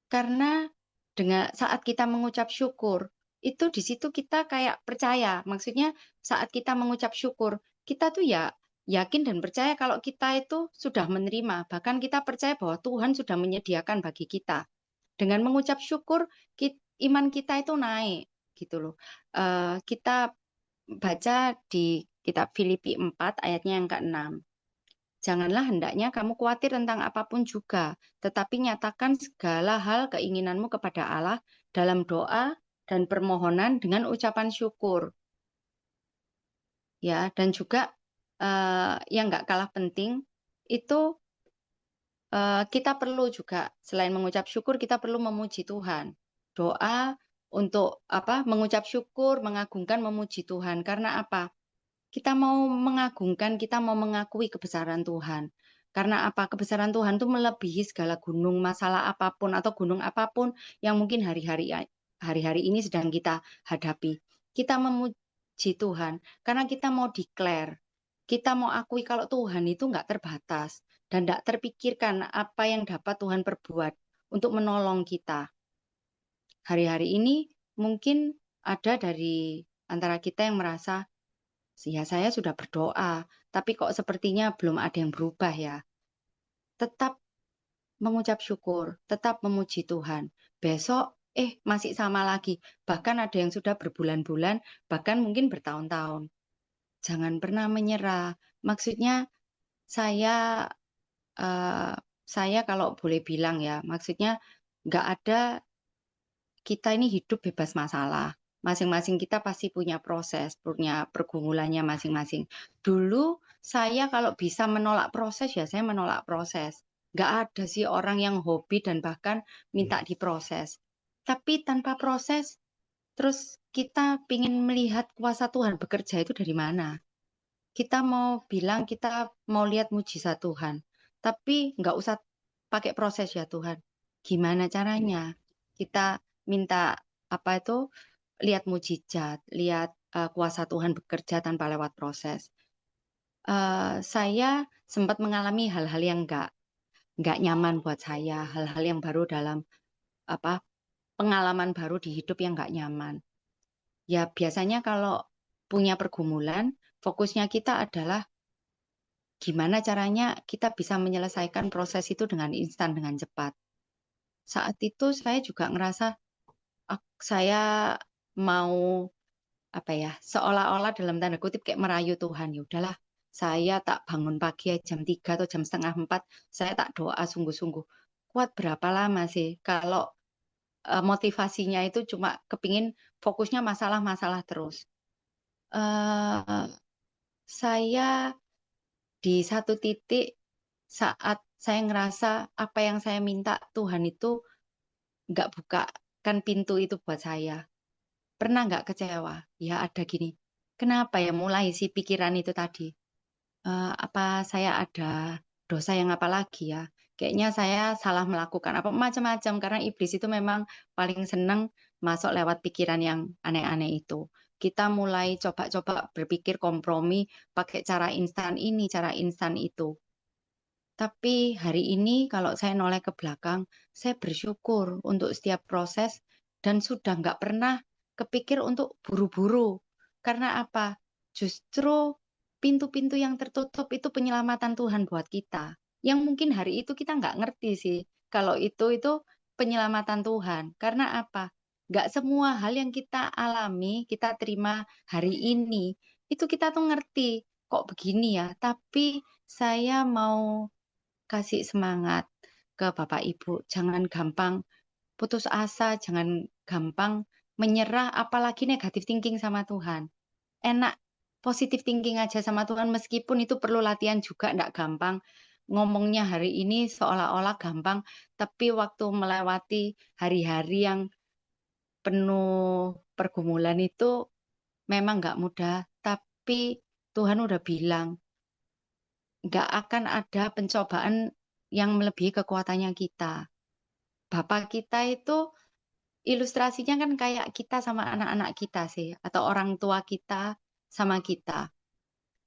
Karena dengan saat kita mengucap syukur, itu di situ kita kayak percaya. Maksudnya saat kita mengucap syukur, kita tuh ya yakin dan percaya kalau kita itu sudah menerima. Bahkan kita percaya bahwa Tuhan sudah menyediakan bagi kita. Dengan mengucap syukur, iman kita itu naik gitu loh. Kita baca di kitab Filipi 4 ayatnya yang ke-6. Janganlah hendaknya kamu khawatir tentang apapun juga, tetapi nyatakan segala hal keinginanmu kepada Allah dalam doa dan permohonan dengan ucapan syukur. Ya, dan juga yang nggak kalah penting itu kita perlu juga selain mengucap syukur kita perlu memuji Tuhan. Doa untuk apa? Mengucap syukur, mengagungkan, memuji Tuhan. Karena apa? Kita mau mengagungkan, kita mau mengakui kebesaran Tuhan. Karena apa? Kebesaran Tuhan itu melebihi segala gunung, masalah apapun atau gunung apapun yang mungkin hari-hari ini sedang kita hadapi. Kita memuji Tuhan karena kita mau declare, kita mau akui kalau Tuhan itu nggak terbatas dan nggak terpikirkan apa yang dapat Tuhan perbuat untuk menolong kita. Hari-hari ini mungkin ada dari antara kita yang merasa ya saya sudah berdoa, tapi kok sepertinya belum ada yang berubah ya. Tetap mengucap syukur, tetap memuji Tuhan. Besok, masih sama lagi. Bahkan ada yang sudah berbulan-bulan, bahkan mungkin bertahun-tahun. Jangan pernah menyerah. Maksudnya saya, eh, saya kalau boleh bilang ya, maksudnya nggak ada kita ini hidup bebas masalah. Masing-masing kita pasti punya proses, punya pergumulannya masing-masing. Dulu saya kalau bisa menolak proses, ya saya menolak proses. Nggak ada sih orang yang hobi dan bahkan minta diproses. Tapi tanpa proses, terus kita ingin melihat kuasa Tuhan bekerja itu dari mana? Kita mau bilang kita mau lihat mujizat Tuhan, tapi nggak usah pakai proses ya Tuhan. Gimana caranya? Kita minta apa itu lihat mujizat, lihat kuasa Tuhan bekerja tanpa lewat proses. Saya sempat mengalami hal-hal yang nggak nyaman buat saya, hal-hal yang baru dalam apa pengalaman baru di hidup yang nggak nyaman. Ya biasanya kalau punya pergumulan, fokusnya kita adalah gimana caranya kita bisa menyelesaikan proses itu dengan instan, dengan cepat. Saat itu saya juga ngerasa saya mau apa ya, seolah-olah dalam tanda kutip kayak merayu Tuhan. Ya udahlah, saya tak bangun pagi ya, jam 3 atau jam setengah 4, saya tak doa sungguh-sungguh. Kuat berapa lama sih kalau motivasinya itu cuma kepingin fokusnya masalah-masalah terus. Eh, saya di satu titik saat saya ngerasa apa yang saya minta Tuhan itu nggak bukakan pintu itu buat saya. Pernah nggak kecewa? Ya ada gini. Kenapa ya mulai si pikiran itu tadi? Apa saya ada dosa yang apa lagi ya? Kayaknya saya salah melakukan apa macam-macam karena iblis itu memang paling seneng masuk lewat pikiran yang aneh-aneh itu. Kita mulai coba-coba berpikir kompromi pakai cara instan ini, cara instan itu. Tapi hari ini kalau saya noleh ke belakang, saya bersyukur untuk setiap proses dan sudah nggak pernah kepikir untuk buru-buru. Karena apa? Justru pintu-pintu yang tertutup itu penyelamatan Tuhan buat kita. Yang mungkin hari itu kita nggak ngerti sih. Kalau itu penyelamatan Tuhan. Karena apa? Nggak semua hal yang kita alami, kita terima hari ini, itu kita tuh ngerti. Kok begini ya? Tapi saya mau kasih semangat ke Bapak Ibu. Jangan gampang putus asa, jangan gampang menyerah, apalagi negatif thinking sama Tuhan. Enak positif thinking aja sama Tuhan, meskipun itu perlu latihan juga, enggak gampang. ngomongnya hari ini seolah-olah gampang, tapi waktu melewati hari-hari yang penuh pergumulan itu memang nggak mudah. Tapi Tuhan udah bilang, nggak akan ada pencobaan yang melebihi kekuatannya kita. Bapak kita itu ilustrasinya kan kayak kita sama anak-anak kita sih, atau orang tua kita sama kita.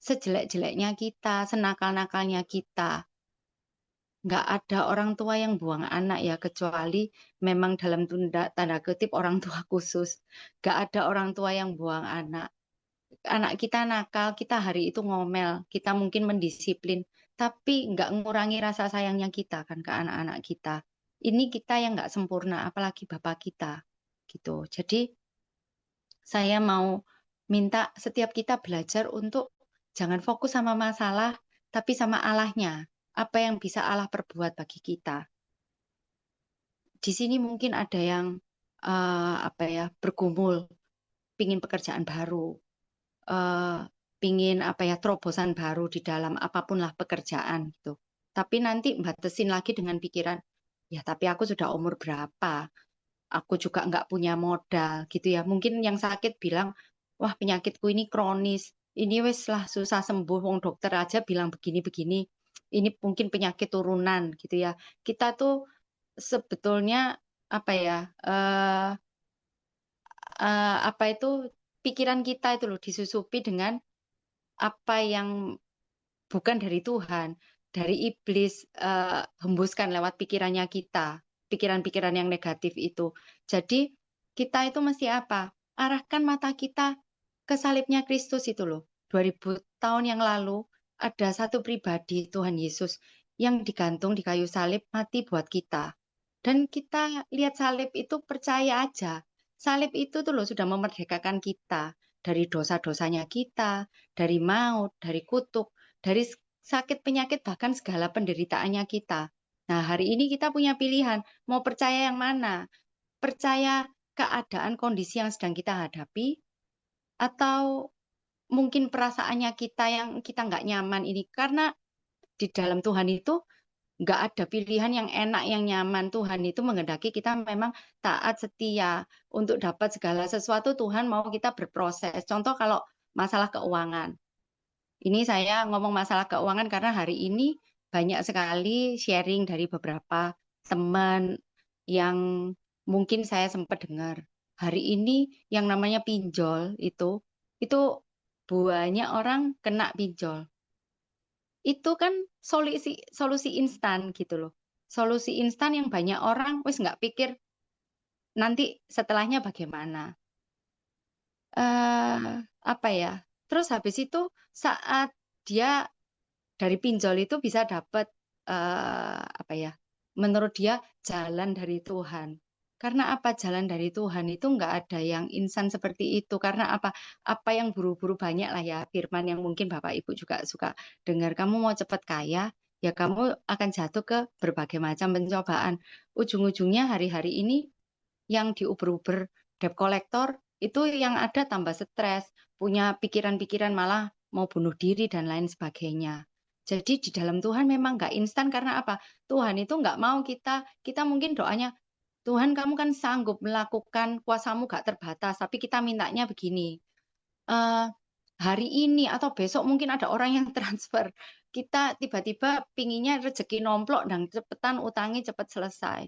Sejelek-jeleknya kita, senakal-nakalnya kita. Nggak ada orang tua yang buang anak ya, kecuali memang dalam tanda kutip orang tua khusus. Nggak ada orang tua yang buang anak. Anak kita nakal, kita hari itu ngomel, kita mungkin mendisiplin, tapi nggak ngurangi rasa sayangnya kita kan ke anak-anak kita. Ini kita yang nggak sempurna, apalagi bapak kita gitu. Jadi saya mau minta setiap kita belajar untuk jangan fokus sama masalah, tapi sama Allahnya. Apa yang bisa Allah perbuat bagi kita. Di sini mungkin ada yang apa ya, bergumul, pingin pekerjaan baru, eh, pingin apa ya, terobosan baru di dalam apapun lah pekerjaan gitu. Tapi nanti batasin lagi dengan pikiran, ya tapi aku sudah umur berapa, aku juga nggak punya modal gitu ya. Mungkin yang sakit bilang, wah penyakitku ini kronis, ini wes lah susah sembuh, wong dokter aja bilang begini-begini, ini mungkin penyakit turunan gitu ya. Kita tuh sebetulnya apa ya, apa itu, pikiran kita itu loh disusupi dengan apa yang bukan dari Tuhan, dari iblis, hembuskan lewat pikirannya kita, pikiran-pikiran yang negatif itu. Jadi kita itu mesti apa? Arahkan mata kita ke salibnya Kristus itu loh. 2000 tahun yang lalu ada satu pribadi, Tuhan Yesus, yang digantung di kayu salib mati buat kita. Dan kita lihat salib itu, percaya aja. Salib itu tuh loh sudah memerdekakan kita dari dosa-dosanya kita, dari maut, dari kutuk, dari sakit penyakit, bahkan segala penderitaannya kita. Nah, hari ini kita punya pilihan, mau percaya yang mana? Percaya keadaan kondisi yang sedang kita hadapi, atau mungkin perasaannya kita yang kita nggak nyaman ini. Karena di dalam Tuhan itu nggak ada pilihan yang enak, yang nyaman. Tuhan itu menghendaki kita memang taat, setia. Untuk dapat segala sesuatu, Tuhan mau kita berproses. Contoh kalau masalah keuangan. Ini saya ngomong masalah keuangan karena hari ini banyak sekali sharing dari beberapa teman yang mungkin saya sempat dengar. Hari ini yang namanya pinjol itu banyak orang kena pinjol. Itu kan solusi solusi instan gitu loh. Solusi instan yang banyak orang wis nggak pikir nanti setelahnya bagaimana. eh Apa ya? Terus habis itu saat dia dari pinjol itu bisa dapat apa ya? Menurut dia jalan dari Tuhan. Karena apa, jalan dari Tuhan itu nggak ada yang instan seperti itu. Karena apa? Apa yang buru-buru banyak lah ya, firman yang mungkin Bapak Ibu juga suka dengar. Kamu mau cepat kaya, ya kamu akan jatuh ke berbagai macam pencobaan. Ujung-ujungnya hari-hari ini yang diuber-uber debt collector itu yang ada tambah stres, punya pikiran-pikiran malah mau bunuh diri dan lain sebagainya. Jadi di dalam Tuhan memang nggak instan, karena apa? Tuhan itu nggak mau kita mungkin doanya, Tuhan kamu kan sanggup melakukan, kuasamu gak terbatas, tapi kita mintanya begini, eh, hari ini atau besok mungkin ada orang yang transfer. Kita tiba-tiba pinginnya rezeki nomplok dan cepetan utangi cepet selesai.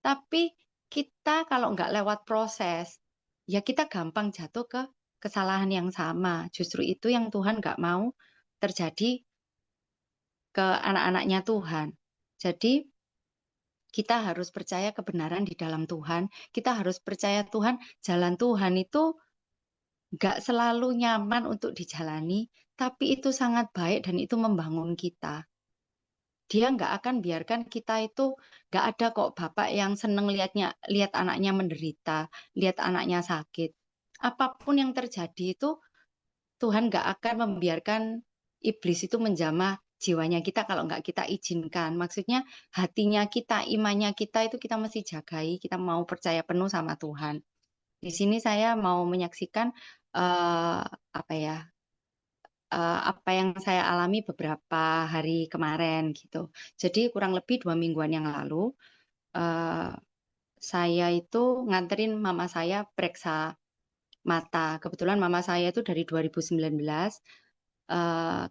Tapi kita kalau nggak lewat proses, ya kita gampang jatuh ke kesalahan yang sama. Justru itu yang Tuhan nggak mau terjadi ke anak-anaknya Tuhan. Jadi kita harus percaya kebenaran di dalam Tuhan. Kita harus percaya Tuhan, jalan Tuhan itu nggak selalu nyaman untuk dijalani, tapi itu sangat baik dan itu membangun kita. Dia nggak akan biarkan kita itu, nggak ada kok bapak yang seneng lihat anaknya menderita, lihat anaknya sakit. Apapun yang terjadi itu, Tuhan nggak akan membiarkan iblis itu menjamah jiwanya kita kalau nggak kita izinkan. Maksudnya hatinya kita, imannya kita itu kita mesti jagai, kita mau percaya penuh sama Tuhan. Di sini saya mau menyaksikan apa ya, apa yang saya alami beberapa hari kemarin gitu. Jadi kurang lebih 2 mingguan yang lalu, eh, saya itu nganterin mama saya periksa mata. Kebetulan mama saya itu dari 2019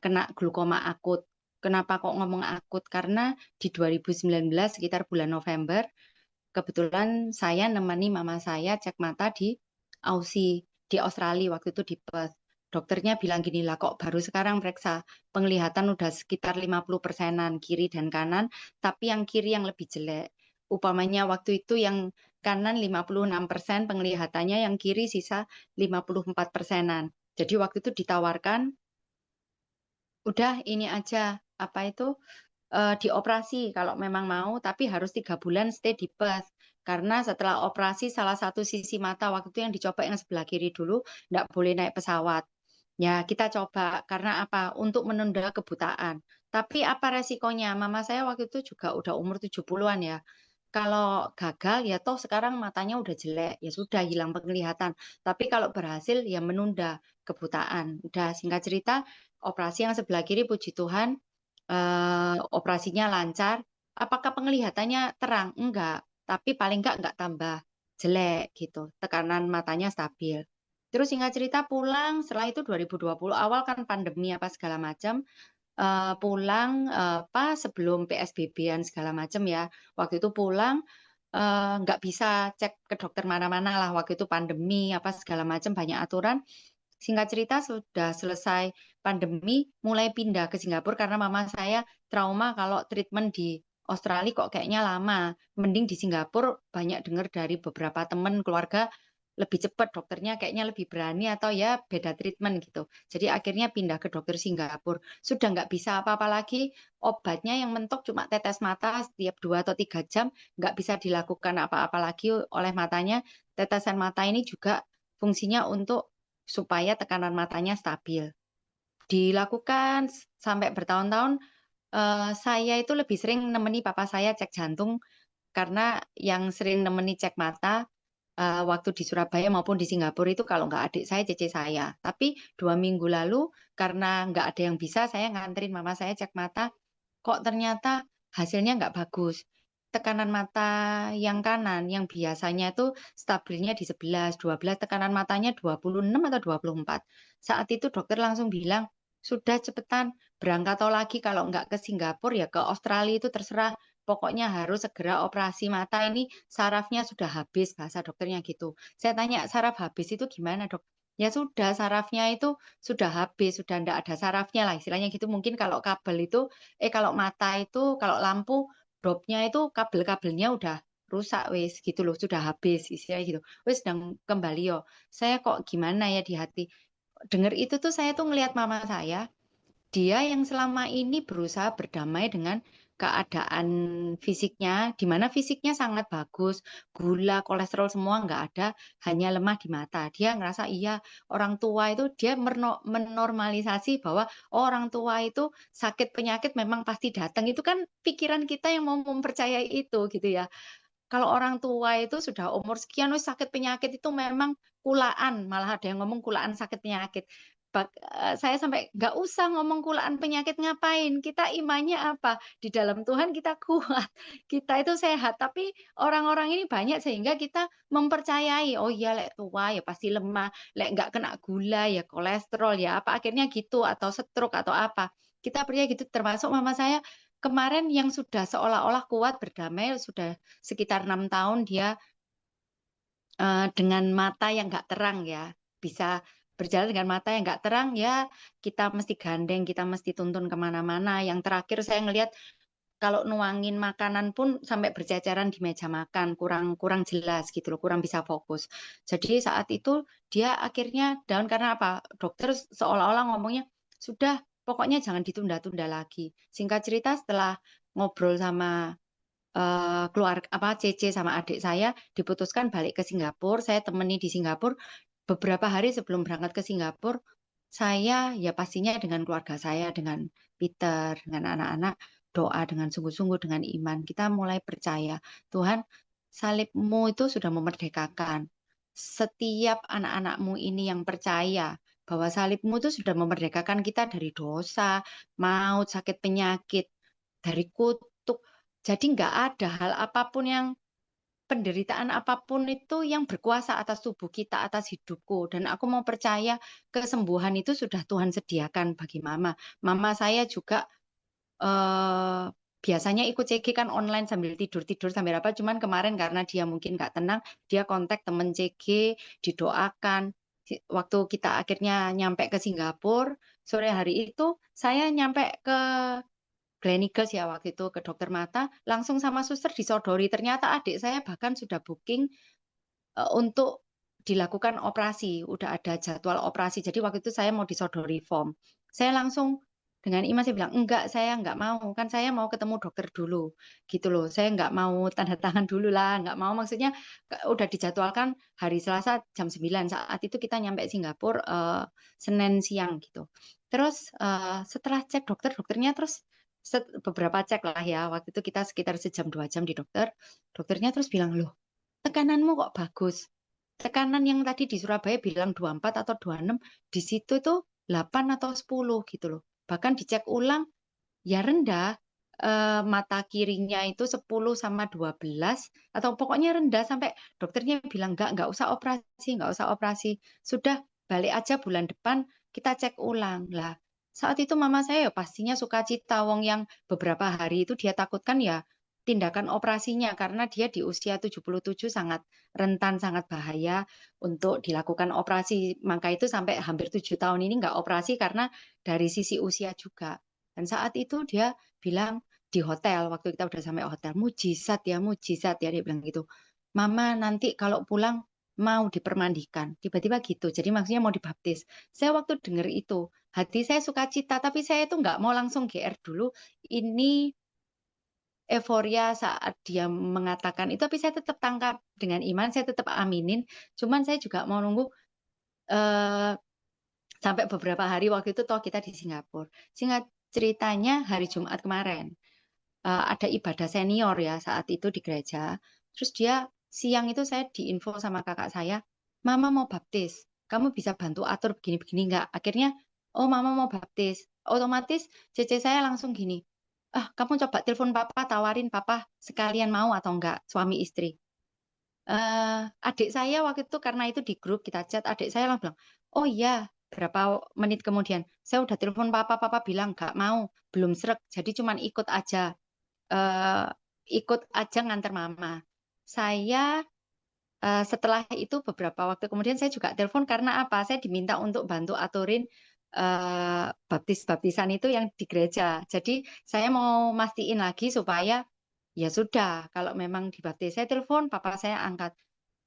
kena glaukoma akut. Kenapa kok ngomong akut? Karena di 2019 sekitar bulan November, kebetulan saya nemani mama saya cek mata di Aussie, di Australia waktu itu di Perth. Dokternya bilang gini lah, kok baru sekarang periksa penglihatan udah sekitar 50%-an kiri dan kanan, tapi yang kiri yang lebih jelek. Upamanya waktu itu yang kanan 56% penglihatannya, yang kiri sisa 54%-an. Jadi waktu itu ditawarkan, udah ini aja, apa itu, dioperasi kalau memang mau, tapi harus 3 bulan stay di Perth. Karena setelah operasi salah satu sisi mata waktu itu yang dicoba yang sebelah kiri dulu, nggak boleh naik pesawat. Ya, kita coba. Karena apa? Untuk menunda kebutaan. Tapi apa resikonya? Mama saya waktu itu juga udah umur 70-an ya. Kalau gagal, ya toh sekarang matanya udah jelek. Ya sudah, hilang penglihatan. Tapi kalau berhasil, ya menunda kebutaan. Udah, singkat cerita, operasi yang sebelah kiri, puji Tuhan, operasinya lancar. Apakah penglihatannya terang? Enggak. Tapi paling enggak tambah jelek gitu. Tekanan matanya stabil. Terus singkat cerita pulang, setelah itu 2020 awal kan pandemi apa segala macam, pulang pas sebelum PSBB-an segala macam ya. Waktu itu pulang nggak bisa cek ke dokter mana-mana lah. Waktu itu pandemi apa segala macam banyak aturan. Singkat cerita sudah selesai pandemi, mulai pindah ke Singapura karena mama saya trauma kalau treatment di Australia kok kayaknya lama. Mending di Singapura, banyak dengar dari beberapa teman keluarga lebih cepat dokternya kayaknya lebih berani atau ya beda treatment gitu. Jadi akhirnya pindah ke dokter Singapura. Sudah nggak bisa apa-apa lagi, obatnya yang mentok cuma tetes mata setiap 2 atau 3 jam, nggak bisa dilakukan apa-apa lagi oleh matanya. Tetesan mata ini juga fungsinya untuk supaya tekanan matanya stabil. Dilakukan sampai bertahun-tahun, saya itu lebih sering nemeni papa saya cek jantung karena yang sering nemeni cek mata waktu di Surabaya maupun di Singapura itu kalau nggak adik saya, cece saya. Tapi 2 minggu lalu karena nggak ada yang bisa, saya nganterin mama saya cek mata, kok ternyata hasilnya nggak bagus. Tekanan mata yang kanan, yang biasanya itu stabilnya di 11, 12, tekanan matanya 26 atau 24. Saat itu dokter langsung bilang, sudah cepetan berangkat atau lagi kalau nggak ke Singapura ya ke Australia itu terserah. Pokoknya harus segera operasi mata ini sarafnya sudah habis, bahasa dokternya gitu. Saya tanya, saraf habis itu gimana dok? Ya sudah, sarafnya itu sudah habis, sudah enggak ada sarafnya lah istilahnya gitu. Mungkin kalau kabel itu, kalau mata itu, kalau lampu, dropnya itu kabel-kabelnya udah rusak wis gitu loh, sudah habis istilahnya gitu. Wis sedang kembali yo. Saya kok gimana ya di hati. Dengar itu tuh saya tuh ngelihat mama saya, dia yang selama ini berusaha berdamai dengan keadaan fisiknya, di mana fisiknya sangat bagus, gula, kolesterol semua nggak ada, hanya lemah di mata. Dia ngerasa iya orang tua itu dia menormalisasi bahwa oh, orang tua itu sakit penyakit memang pasti datang. Itu kan pikiran kita yang mau mempercayai itu gitu ya. Kalau orang tua itu sudah umur sekian wis sakit penyakit itu memang kulaan, malah ada yang ngomong kulaan sakit penyakit. Saya sampai nggak usah ngomong kulaan penyakit ngapain, kita imannya apa? Di dalam Tuhan kita kuat, kita itu sehat. Tapi orang-orang ini banyak sehingga kita mempercayai, oh iya lek tua ya pasti lemah, lek nggak kena gula ya kolesterol ya apa akhirnya gitu atau stroke atau apa. Kita percaya gitu termasuk mama saya kemarin yang sudah seolah-olah kuat berdamai sudah sekitar 6 tahun dia dengan mata yang nggak terang ya bisa berjalan dengan mata yang nggak terang ya kita mesti gandeng kita mesti tuntun kemana-mana. Yang terakhir saya ngelihat kalau nuangin makanan pun sampai berceceran di meja makan kurang kurang jelas gitu loh kurang bisa fokus. Jadi saat itu dia akhirnya down karena apa? Dokter seolah-olah ngomongnya sudah pokoknya jangan ditunda-tunda lagi. Singkat cerita setelah ngobrol sama keluarga apa Cece sama adik saya diputuskan balik ke Singapura. Saya temani di Singapura beberapa hari sebelum berangkat ke Singapura. Saya ya pastinya dengan keluarga saya, dengan Peter, dengan anak-anak doa dengan sungguh-sungguh dengan iman. Kita mulai percaya Tuhan salibmu itu sudah memerdekakan. Setiap anak-anakmu ini yang percaya bahwa salibmu itu sudah memerdekakan kita dari dosa, maut, sakit penyakit, dari kutuk. Jadi nggak ada hal apapun yang penderitaan apapun itu yang berkuasa atas tubuh kita, atas hidupku. Dan aku mau percaya kesembuhan itu sudah Tuhan sediakan bagi Mama. Mama saya juga biasanya ikut CG kan online sambil tidur-tidur sambil apa. Cuman kemarin karena dia mungkin nggak tenang, dia kontak temen CG, didoakan. Waktu kita akhirnya nyampe ke Singapura, sore hari itu saya nyampe ke Gleneagles ya waktu itu ke dokter mata, langsung sama suster disodori. Ternyata adik saya bahkan sudah booking untuk dilakukan operasi, udah ada jadwal operasi. Jadi waktu itu saya mau disodori form. Saya langsung dengan iman saya bilang, enggak, saya enggak mau. Kan saya mau ketemu dokter dulu. Gitu loh. Saya enggak mau tanda tangan dulu lah. Enggak mau, maksudnya udah dijadwalkan hari Selasa jam 9. Saat itu kita nyampe Singapura Senin siang gitu. Terus setelah cek dokter, dokternya terus beberapa cek lah ya. Waktu itu kita sekitar sejam 2 jam di dokter. Dokternya terus bilang, loh, tekananmu kok bagus. Tekanan yang tadi di Surabaya bilang 24 atau 26, di situ tuh 8 atau 10 gitu loh. Bahkan dicek ulang, ya rendah. Mata kirinya itu 10 sama 12, atau pokoknya rendah sampai dokternya bilang, nggak usah operasi, nggak usah operasi. Sudah balik aja bulan depan, kita cek ulang. Lah, saat itu mama saya ya pastinya sukacita, wong yang beberapa hari itu dia takutkan ya tindakan operasinya karena dia di usia 77 sangat rentan, sangat bahaya untuk dilakukan operasi. Maka itu sampai hampir 7 tahun ini nggak operasi karena dari sisi usia juga. Dan saat itu dia bilang di hotel, waktu kita udah sampai hotel, mujizat ya, dia bilang gitu. Mama nanti kalau pulang mau dipermandikan, tiba-tiba gitu. Jadi maksudnya mau dibaptis. Saya waktu dengar itu, hati saya sukacita, tapi saya itu nggak mau langsung GR dulu. Ini euforia saat dia mengatakan itu, tapi saya tetap tangkap dengan iman, saya tetap aminin. Cuman saya juga mau nunggu eh, sampai beberapa hari waktu itu toh kita di Singapura. Singkat ceritanya hari Jumat kemarin ada ibadah senior ya saat itu di gereja. Terus dia siang itu saya diinfo sama kakak saya, Mama mau baptis. Kamu bisa bantu atur begini-begini nggak? Akhirnya, oh Mama mau baptis. Otomatis cece saya langsung gini, kamu coba telepon papa, tawarin papa sekalian mau atau enggak, suami istri. Adik saya waktu itu karena itu di grup kita chat, adik saya langsung bilang, oh iya, berapa menit kemudian, saya udah telepon papa, papa bilang nggak mau, belum srek, jadi cuman eh, ikut aja nganter mama. Saya setelah itu beberapa waktu kemudian saya juga telepon karena apa? Saya diminta untuk bantu aturin baptis-baptisan itu yang di gereja. Jadi saya mau mastiin lagi supaya ya sudah, kalau memang dibaptis saya telepon, papa saya angkat.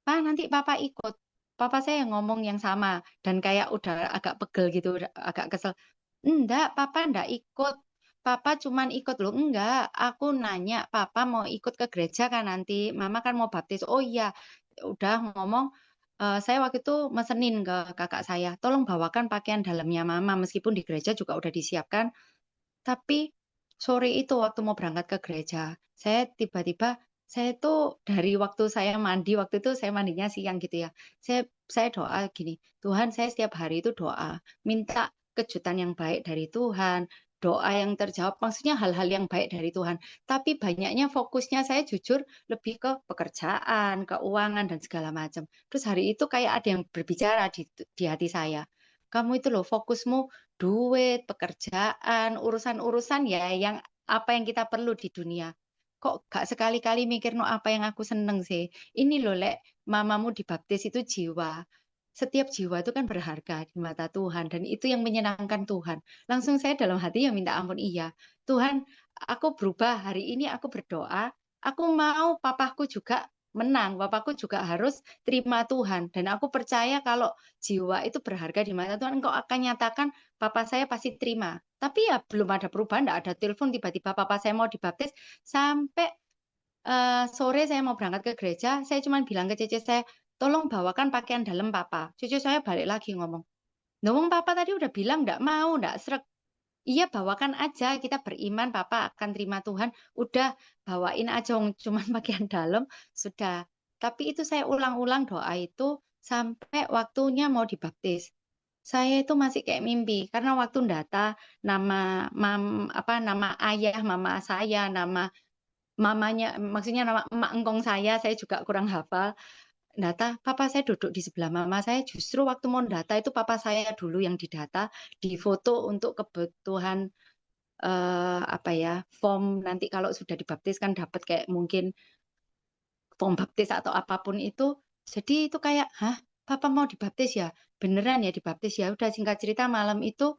Pak, nanti papa ikut. Papa saya ngomong yang sama dan kayak udah agak pegel gitu, udah agak kesel. Enggak, papa enggak ikut. Papa cuman ikut loh. Enggak, aku nanya, papa mau ikut ke gereja kan nanti? Mama kan mau baptis. Oh iya, udah ngomong. Saya waktu itu mesenin ke kakak saya, tolong bawakan pakaian dalamnya mama. Meskipun di gereja juga udah disiapkan. Tapi sore itu waktu mau berangkat ke gereja, saya tiba-tiba saya tuh dari waktu saya mandi, waktu itu saya mandinya siang gitu ya. Saya doa gini, Tuhan, saya setiap hari itu doa, minta kejutan yang baik dari Tuhan, doa yang terjawab, maksudnya hal-hal yang baik dari Tuhan. Tapi banyaknya fokusnya saya jujur lebih ke pekerjaan, keuangan dan segala macam. Terus hari itu kayak ada yang berbicara di hati saya. Kamu itu loh fokusmu duit, pekerjaan, urusan-urusan ya yang apa yang kita perlu di dunia. Kok gak sekali-kali mikir no apa yang aku seneng sih. Ini loh Lek, mamamu dibaptis itu jiwa. Setiap jiwa itu kan berharga di mata Tuhan dan itu yang menyenangkan Tuhan. Langsung saya dalam hati yang minta ampun, iya. Tuhan, aku berubah hari ini, aku berdoa, aku mau papaku juga menang, papaku juga harus terima Tuhan dan aku percaya kalau jiwa itu berharga di mata Tuhan, engkau akan nyatakan papa saya pasti terima. Tapi ya belum ada perubahan, enggak ada telepon tiba-tiba papa saya mau dibaptis sampai sore saya mau berangkat ke gereja, saya cuma bilang ke cece saya, tolong bawakan pakaian dalam papa. Cucu saya balik lagi ngomong, Nawang papa tadi udah bilang enggak mau, enggak srek. Iya bawakan aja, kita beriman papa akan terima Tuhan. Udah bawain aja cuman pakaian dalam, sudah. Tapi itu saya ulang-ulang doa itu sampai waktunya mau dibaptis. saya itu masih kayak mimpi karena waktu data nama nama ayah mama saya, nama mamanya, maksudnya nama emak engkong saya juga kurang hafal. Data, papa saya duduk di sebelah mama saya, justru waktu mau data itu papa saya dulu yang didata, difoto untuk kebutuhan form nanti kalau sudah dibaptis kan dapat kayak mungkin form baptis atau apapun itu. Jadi itu kayak, hah, papa mau dibaptis ya? Beneran ya dibaptis ya? Udah, singkat cerita malam itu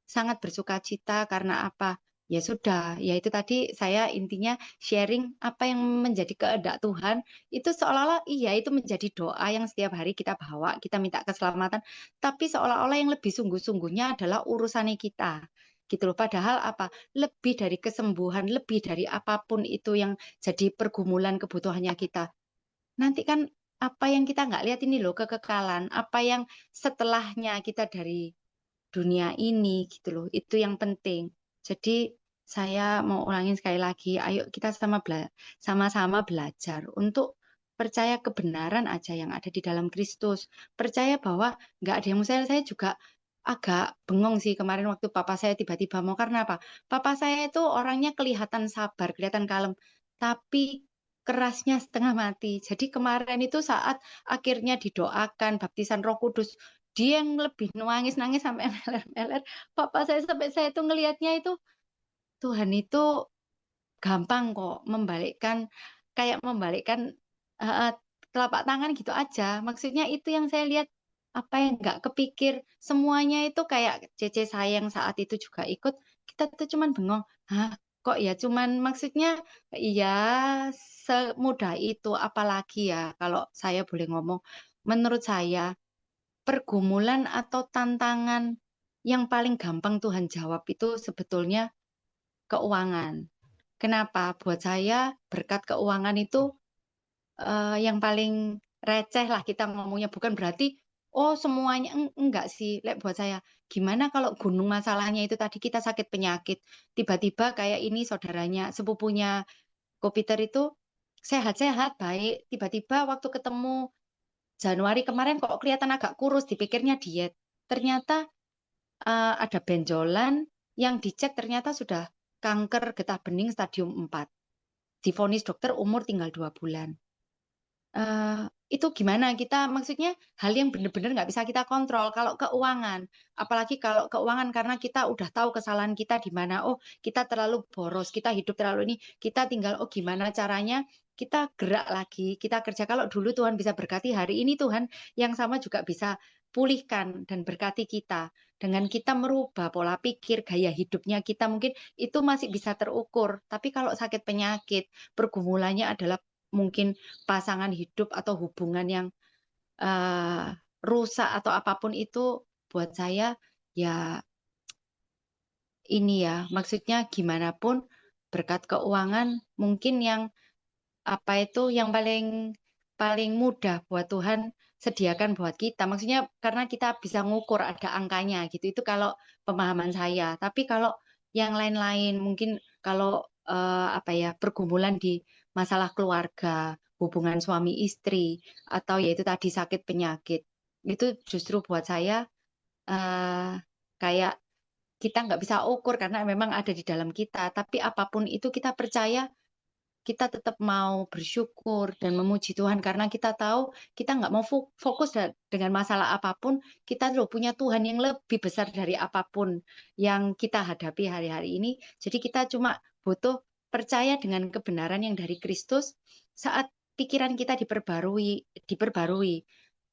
sangat bersuka cita karena apa? Ya sudah, ya itu tadi saya intinya sharing apa yang menjadi kehendak Tuhan, itu seolah-olah iya itu menjadi doa yang setiap hari kita bawa, kita minta keselamatan, tapi seolah-olah yang lebih sungguh-sungguhnya adalah urusannya kita. Gitu loh. Padahal apa? Lebih dari kesembuhan, lebih dari apapun itu yang jadi pergumulan kebutuhannya kita. Nanti kan apa yang kita nggak lihat ini loh, kekekalan, apa yang setelahnya kita dari dunia ini gitu loh. Itu yang penting. Jadi saya mau ulangin sekali lagi, ayo kita sama-sama belajar untuk percaya kebenaran aja yang ada di dalam Kristus. Percaya bahwa nggak ada yang mustahil. Saya juga agak bengong sih kemarin waktu papa saya tiba-tiba mau, karena apa? Papa saya itu orangnya kelihatan sabar, kelihatan kalem, tapi kerasnya setengah mati. Jadi kemarin itu saat akhirnya didoakan baptisan Roh Kudus, dia yang lebih nangis-nangis sampai meler-meler. Papa saya sampai saya itu ngelihatnya itu, Tuhan itu gampang kok membalikkan heeh, telapak tangan gitu aja. Maksudnya itu yang saya lihat, apa yang nggak kepikir, semuanya itu kayak Cece sayang saat itu juga ikut, kita tuh cuman bengong, hah, kok ya cuman maksudnya ya semudah itu, apalagi ya kalau saya boleh ngomong, menurut saya pergumulan atau tantangan yang paling gampang Tuhan jawab itu sebetulnya keuangan. Kenapa? Buat saya berkat keuangan itu yang paling receh lah kita ngomongnya, bukan berarti oh semuanya enggak sih. Lek buat saya, gimana kalau gunung masalahnya itu tadi kita sakit penyakit, tiba-tiba kayak ini saudaranya, sepupunya Ko Peter itu sehat-sehat, baik, tiba-tiba waktu ketemu Januari kemarin kok kelihatan agak kurus, dipikirnya diet. Ternyata ada benjolan yang dicek ternyata sudah kanker getah bening stadium 4. Divonis dokter umur tinggal 2 bulan. Itu gimana kita, maksudnya hal yang benar-benar nggak bisa kita kontrol kalau keuangan. Apalagi kalau keuangan karena kita udah tahu kesalahan kita di mana, oh kita terlalu boros, kita hidup terlalu ini, kita tinggal oh gimana caranya kita gerak lagi, kita kerja. Kalau dulu Tuhan bisa berkati, hari ini Tuhan yang sama juga bisa pulihkan dan berkati kita. Dengan kita merubah pola pikir, gaya hidupnya kita mungkin itu masih bisa terukur. Tapi kalau sakit penyakit, pergumulannya adalah mungkin pasangan hidup atau hubungan yang rusak atau apapun itu, buat saya ya ini ya, maksudnya gimana pun berkat keuangan mungkin yang yang paling paling mudah buat Tuhan sediakan buat kita. Maksudnya karena kita bisa ngukur ada angkanya gitu. Itu kalau pemahaman saya. Tapi kalau yang lain-lain mungkin kalau pergumulan di masalah keluarga, hubungan suami istri, atau yaitu tadi sakit penyakit, itu justru buat saya kayak kita nggak bisa ukur karena memang ada di dalam kita. Tapi apapun itu kita percaya, kita tetap mau bersyukur dan memuji Tuhan karena kita tahu kita nggak mau fokus dengan masalah apapun, kita loh punya Tuhan yang lebih besar dari apapun yang kita hadapi hari-hari ini. Jadi kita cuma butuh percaya dengan kebenaran yang dari Kristus. Saat pikiran kita diperbarui,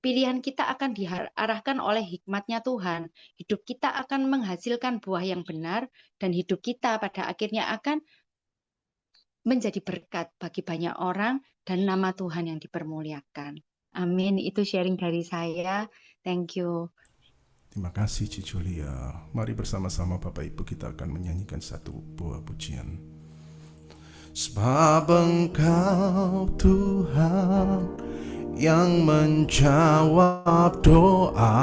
pilihan kita akan diarahkan oleh hikmatnya Tuhan. Hidup kita akan menghasilkan buah yang benar dan hidup kita pada akhirnya akan menjadi berkat bagi banyak orang dan nama Tuhan yang dipermuliakan. Amin. Itu sharing dari saya. Thank you. Terima kasih Ci Julia. Mari bersama-sama Bapak Ibu kita akan menyanyikan satu buah pujian. Sebab Engkau Tuhan yang menjawab doa,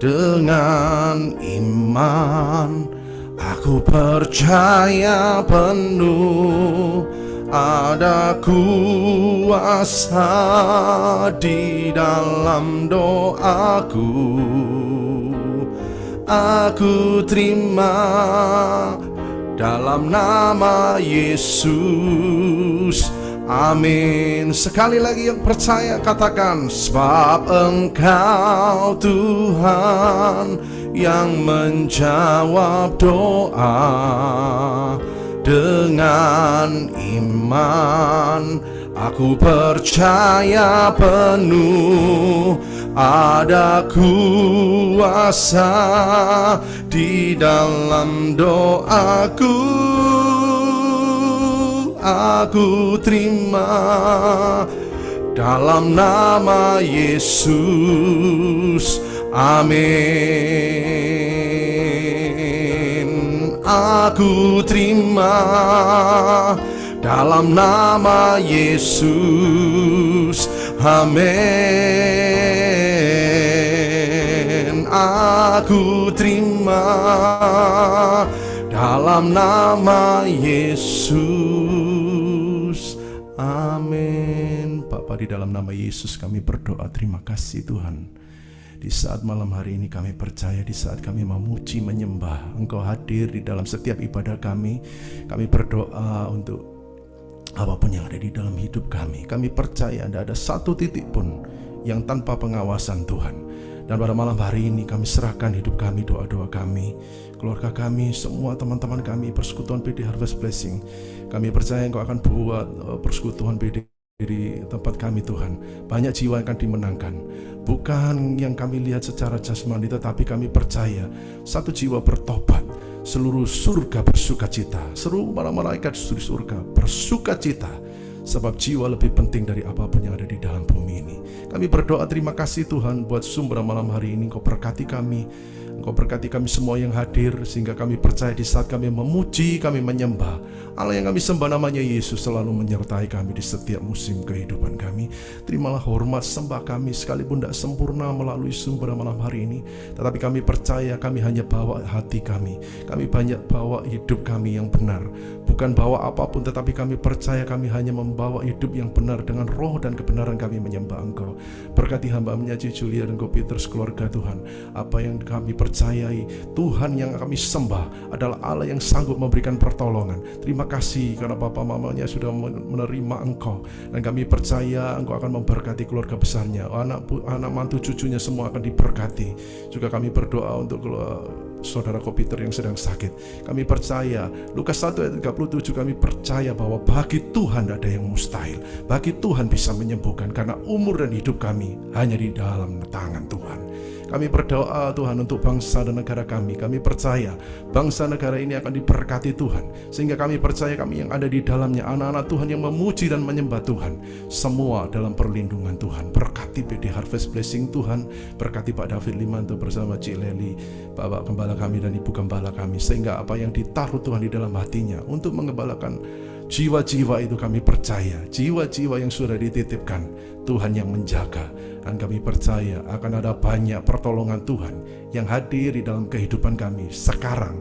dengan iman aku percaya penuh Ada kuasa di dalam doaku. Aku terima dalam nama Yesus. Amin. Sekali lagi yang percaya katakan, sebab Engkau Tuhan yang menjawab doa. Dengan iman aku percaya penuh ada kuasa di dalam doaku. Aku terima dalam nama Yesus. Amin. Aku terima dalam nama Yesus. Amin. Aku terima dalam nama Yesus. Amin. Bapa, di dalam nama Yesus kami berdoa, terima kasih Tuhan. Di saat malam hari ini kami percaya, di saat kami memuji, menyembah, Engkau hadir di dalam setiap ibadah kami. Kami berdoa untuk apapun yang ada di dalam hidup kami. Kami percaya tidak ada satu titik pun yang tanpa pengawasan Tuhan. Dan pada malam hari ini kami serahkan hidup kami, doa-doa kami, keluarga kami, semua teman-teman kami, Persekutuan PD Harvest Blessing. Kami percaya Engkau akan buat Persekutuan PD di tempat kami Tuhan, banyak jiwa yang akan dimenangkan. Bukan yang kami lihat secara jasmani, tetapi kami percaya satu jiwa bertobat, seluruh surga bersukacita, seluruh para malaikat di surga bersukacita, sebab jiwa lebih penting dari apapun yang ada di dalam bumi ini. Kami berdoa terima kasih Tuhan buat sumber malam hari ini. Engkau berkati kami, Engkau berkati kami semua yang hadir, sehingga kami percaya di saat kami memuji, kami menyembah, Allah yang kami sembah namanya Yesus selalu menyertai kami di setiap musim kehidupan kami. Terimalah hormat sembah kami, sekalipun tidak sempurna melalui sumber malam hari ini, tetapi kami percaya kami hanya bawa hati kami banyak bawa hidup kami yang benar, bukan bawa apapun, tetapi kami percaya kami hanya membawa hidup yang benar dengan roh dan kebenaran. Kami menyembah Engkau. Berkati hamba-Mu Julia dan Peter sekeluarga Tuhan. Apa yang kami percayai, Tuhan yang kami sembah adalah Allah yang sanggup memberikan pertolongan. Terima kasih karena Bapa mamanya sudah menerima Engkau, dan kami percaya Engkau akan memberkati keluarga besarnya, anak mantu cucunya semua akan diberkati. Juga kami berdoa untuk saudara Peter yang sedang sakit. Kami percaya Lukas 1 ayat 37, kami percaya bahwa bagi Tuhan tidak ada yang mustahil. Bagi Tuhan bisa menyembuhkan, karena umur dan hidup kami hanya di dalam tangan Tuhan. Kami berdoa Tuhan untuk bangsa dan negara kami. Kami percaya bangsa negara ini akan diberkati Tuhan, sehingga kami percaya kami yang ada di dalamnya, anak-anak Tuhan yang memuji dan menyembah Tuhan, semua dalam perlindungan Tuhan. Berkati PD Harvest Blessing Tuhan, berkati Pak David Limanto bersama Cik Leli, Bapak Gembala kami dan Ibu Gembala kami, sehingga apa yang ditaruh Tuhan di dalam hatinya untuk mengembalakan jiwa-jiwa itu, kami percaya jiwa-jiwa yang sudah dititipkan Tuhan yang menjaga. Dan kami percaya akan ada banyak pertolongan Tuhan yang hadir di dalam kehidupan kami sekarang,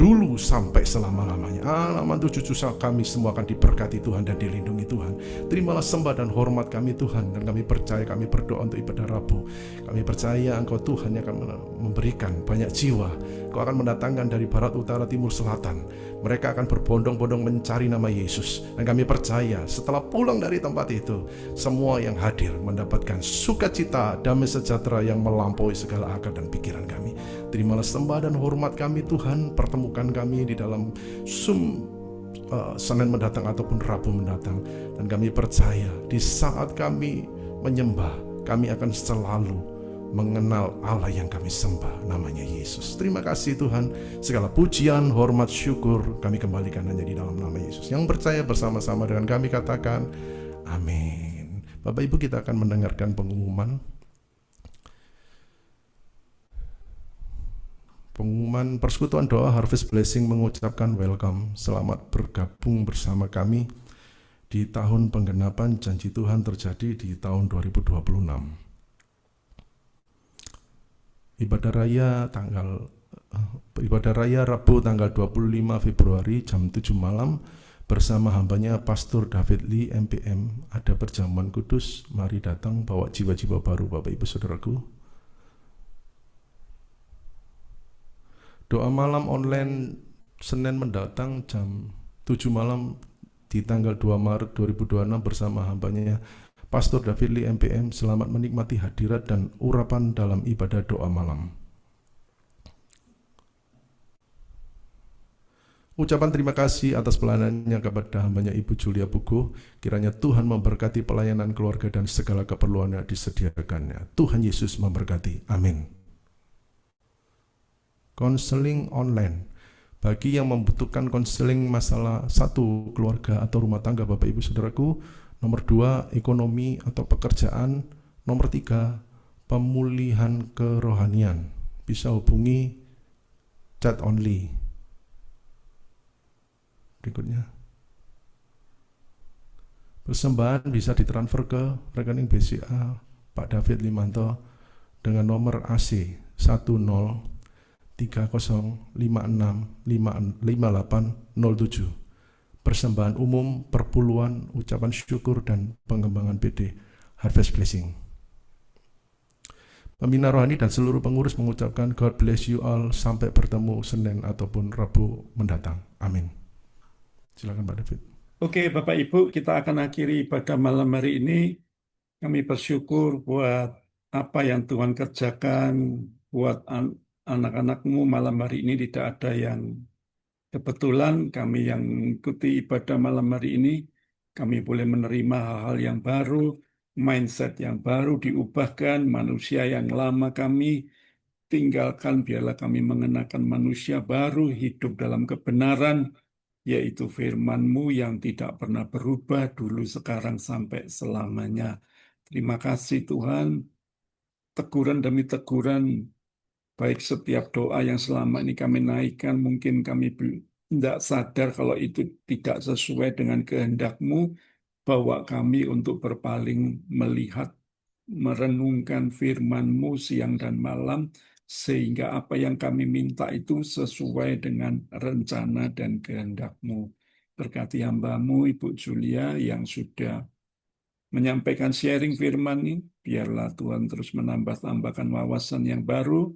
dulu sampai selama-lamanya. Anak mantu cucu kami semua akan diberkati Tuhan dan dilindungi Tuhan. Terimalah sembah dan hormat kami Tuhan. Dan kami percaya, kami berdoa untuk ibadah Rabu. Kami percaya Engkau Tuhan yang akan memberikan banyak jiwa. Engkau akan mendatangkan dari barat, utara, timur, selatan. Mereka akan berbondong-bondong mencari nama Yesus. Dan kami percaya setelah pulang dari tempat itu, semua yang hadir mendapatkan sukacita, damai sejahtera yang melampaui segala akal dan pikiran kami. Terimalah sembah dan hormat kami Tuhan. Pertemukan kami di dalam Senin mendatang ataupun Rabu mendatang. Dan kami percaya di saat kami menyembah, kami akan selalu mengenal Allah yang kami sembah, namanya Yesus. Terima kasih Tuhan. Segala pujian, hormat, syukur kami kembalikan hanya di dalam nama Yesus. Yang percaya bersama-sama dengan kami katakan amin. Bapak Ibu, kita akan mendengarkan pengumuman Persekutuan Doa Harvest Blessing mengucapkan welcome, selamat bergabung bersama kami di tahun penggenapan janji Tuhan terjadi di tahun 2026. Ibadah Raya Rabu tanggal 25 Februari jam 7 malam bersama hambanya Pastor David Lee MPM ada perjamuan kudus. Mari datang bawa jiwa-jiwa baru Bapak Ibu Saudaraku. Doa malam online Senin mendatang jam 7 malam di tanggal 2 Maret 2026 bersama hambanya Pastor David Lee MPM. Selamat menikmati hadirat dan urapan dalam ibadah doa malam. Ucapan terima kasih atas pelayanannya kepada hambanya Ibu Julia Pugo. Kiranya Tuhan memberkati pelayanan keluarga dan segala keperluannya disediakannya. Tuhan Yesus memberkati. Amin. Konseling online. Bagi yang membutuhkan konseling masalah satu, keluarga atau rumah tangga Bapak Ibu Saudaraku. Nomor 2, ekonomi atau pekerjaan. Nomor 3, pemulihan kerohanian. Bisa hubungi chat only. Berikutnya, persembahan bisa ditransfer ke rekening BCA Pak David Limanto dengan nomor AC 1030565807. Persembahan umum, perpuluhan, ucapan syukur, dan pengembangan PD Harvest Blessing. Pembina rohani dan seluruh pengurus mengucapkan God bless you all. Sampai bertemu Senin ataupun Rabu mendatang. Amin. Silakan Pak David. Oke, Bapak Ibu, kita akan akhiri pada malam hari ini. Kami bersyukur buat apa yang Tuhan kerjakan buat anak-anakmu malam hari ini. Tidak ada yang kebetulan. Kami yang mengikuti ibadah malam hari ini, kami boleh menerima hal-hal yang baru, mindset yang baru diubahkan, manusia yang lama kami tinggalkan, biarlah kami mengenakan manusia baru, hidup dalam kebenaran, yaitu firman-Mu yang tidak pernah berubah dulu, sekarang, sampai selamanya. Terima kasih Tuhan, teguran demi teguran, baik setiap doa yang selama ini kami naikkan, mungkin kami tidak sadar kalau itu tidak sesuai dengan kehendak-Mu, bawa kami untuk berpaling, melihat, merenungkan firman-Mu siang dan malam, sehingga apa yang kami minta itu sesuai dengan rencana dan kehendak-Mu. Berkati hamba-Mu Ibu Julia yang sudah menyampaikan sharing firman ini, biarlah Tuhan terus menambah-tambahkan wawasan yang baru,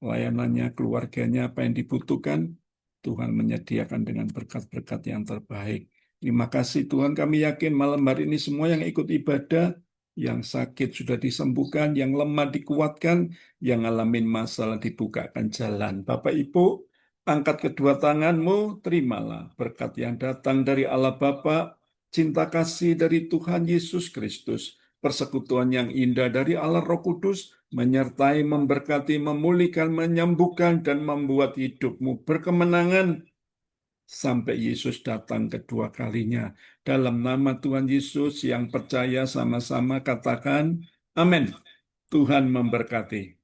layanannya, keluarganya, apa yang dibutuhkan, Tuhan menyediakan dengan berkat-berkat yang terbaik. Terima kasih Tuhan, kami yakin malam hari ini semua yang ikut ibadah, yang sakit sudah disembuhkan, yang lemah dikuatkan, yang ngalamin masalah dibukakan jalan. Bapak Ibu, angkat kedua tanganmu, terimalah berkat yang datang dari Allah Bapa, cinta kasih dari Tuhan Yesus Kristus, persekutuan yang indah dari Allah Roh Kudus, menyertai, memberkati, memulihkan, menyembuhkan, dan membuat hidupmu berkemenangan sampai Yesus datang kedua kalinya. Dalam nama Tuhan Yesus yang percaya sama-sama katakan, amin. Tuhan memberkati.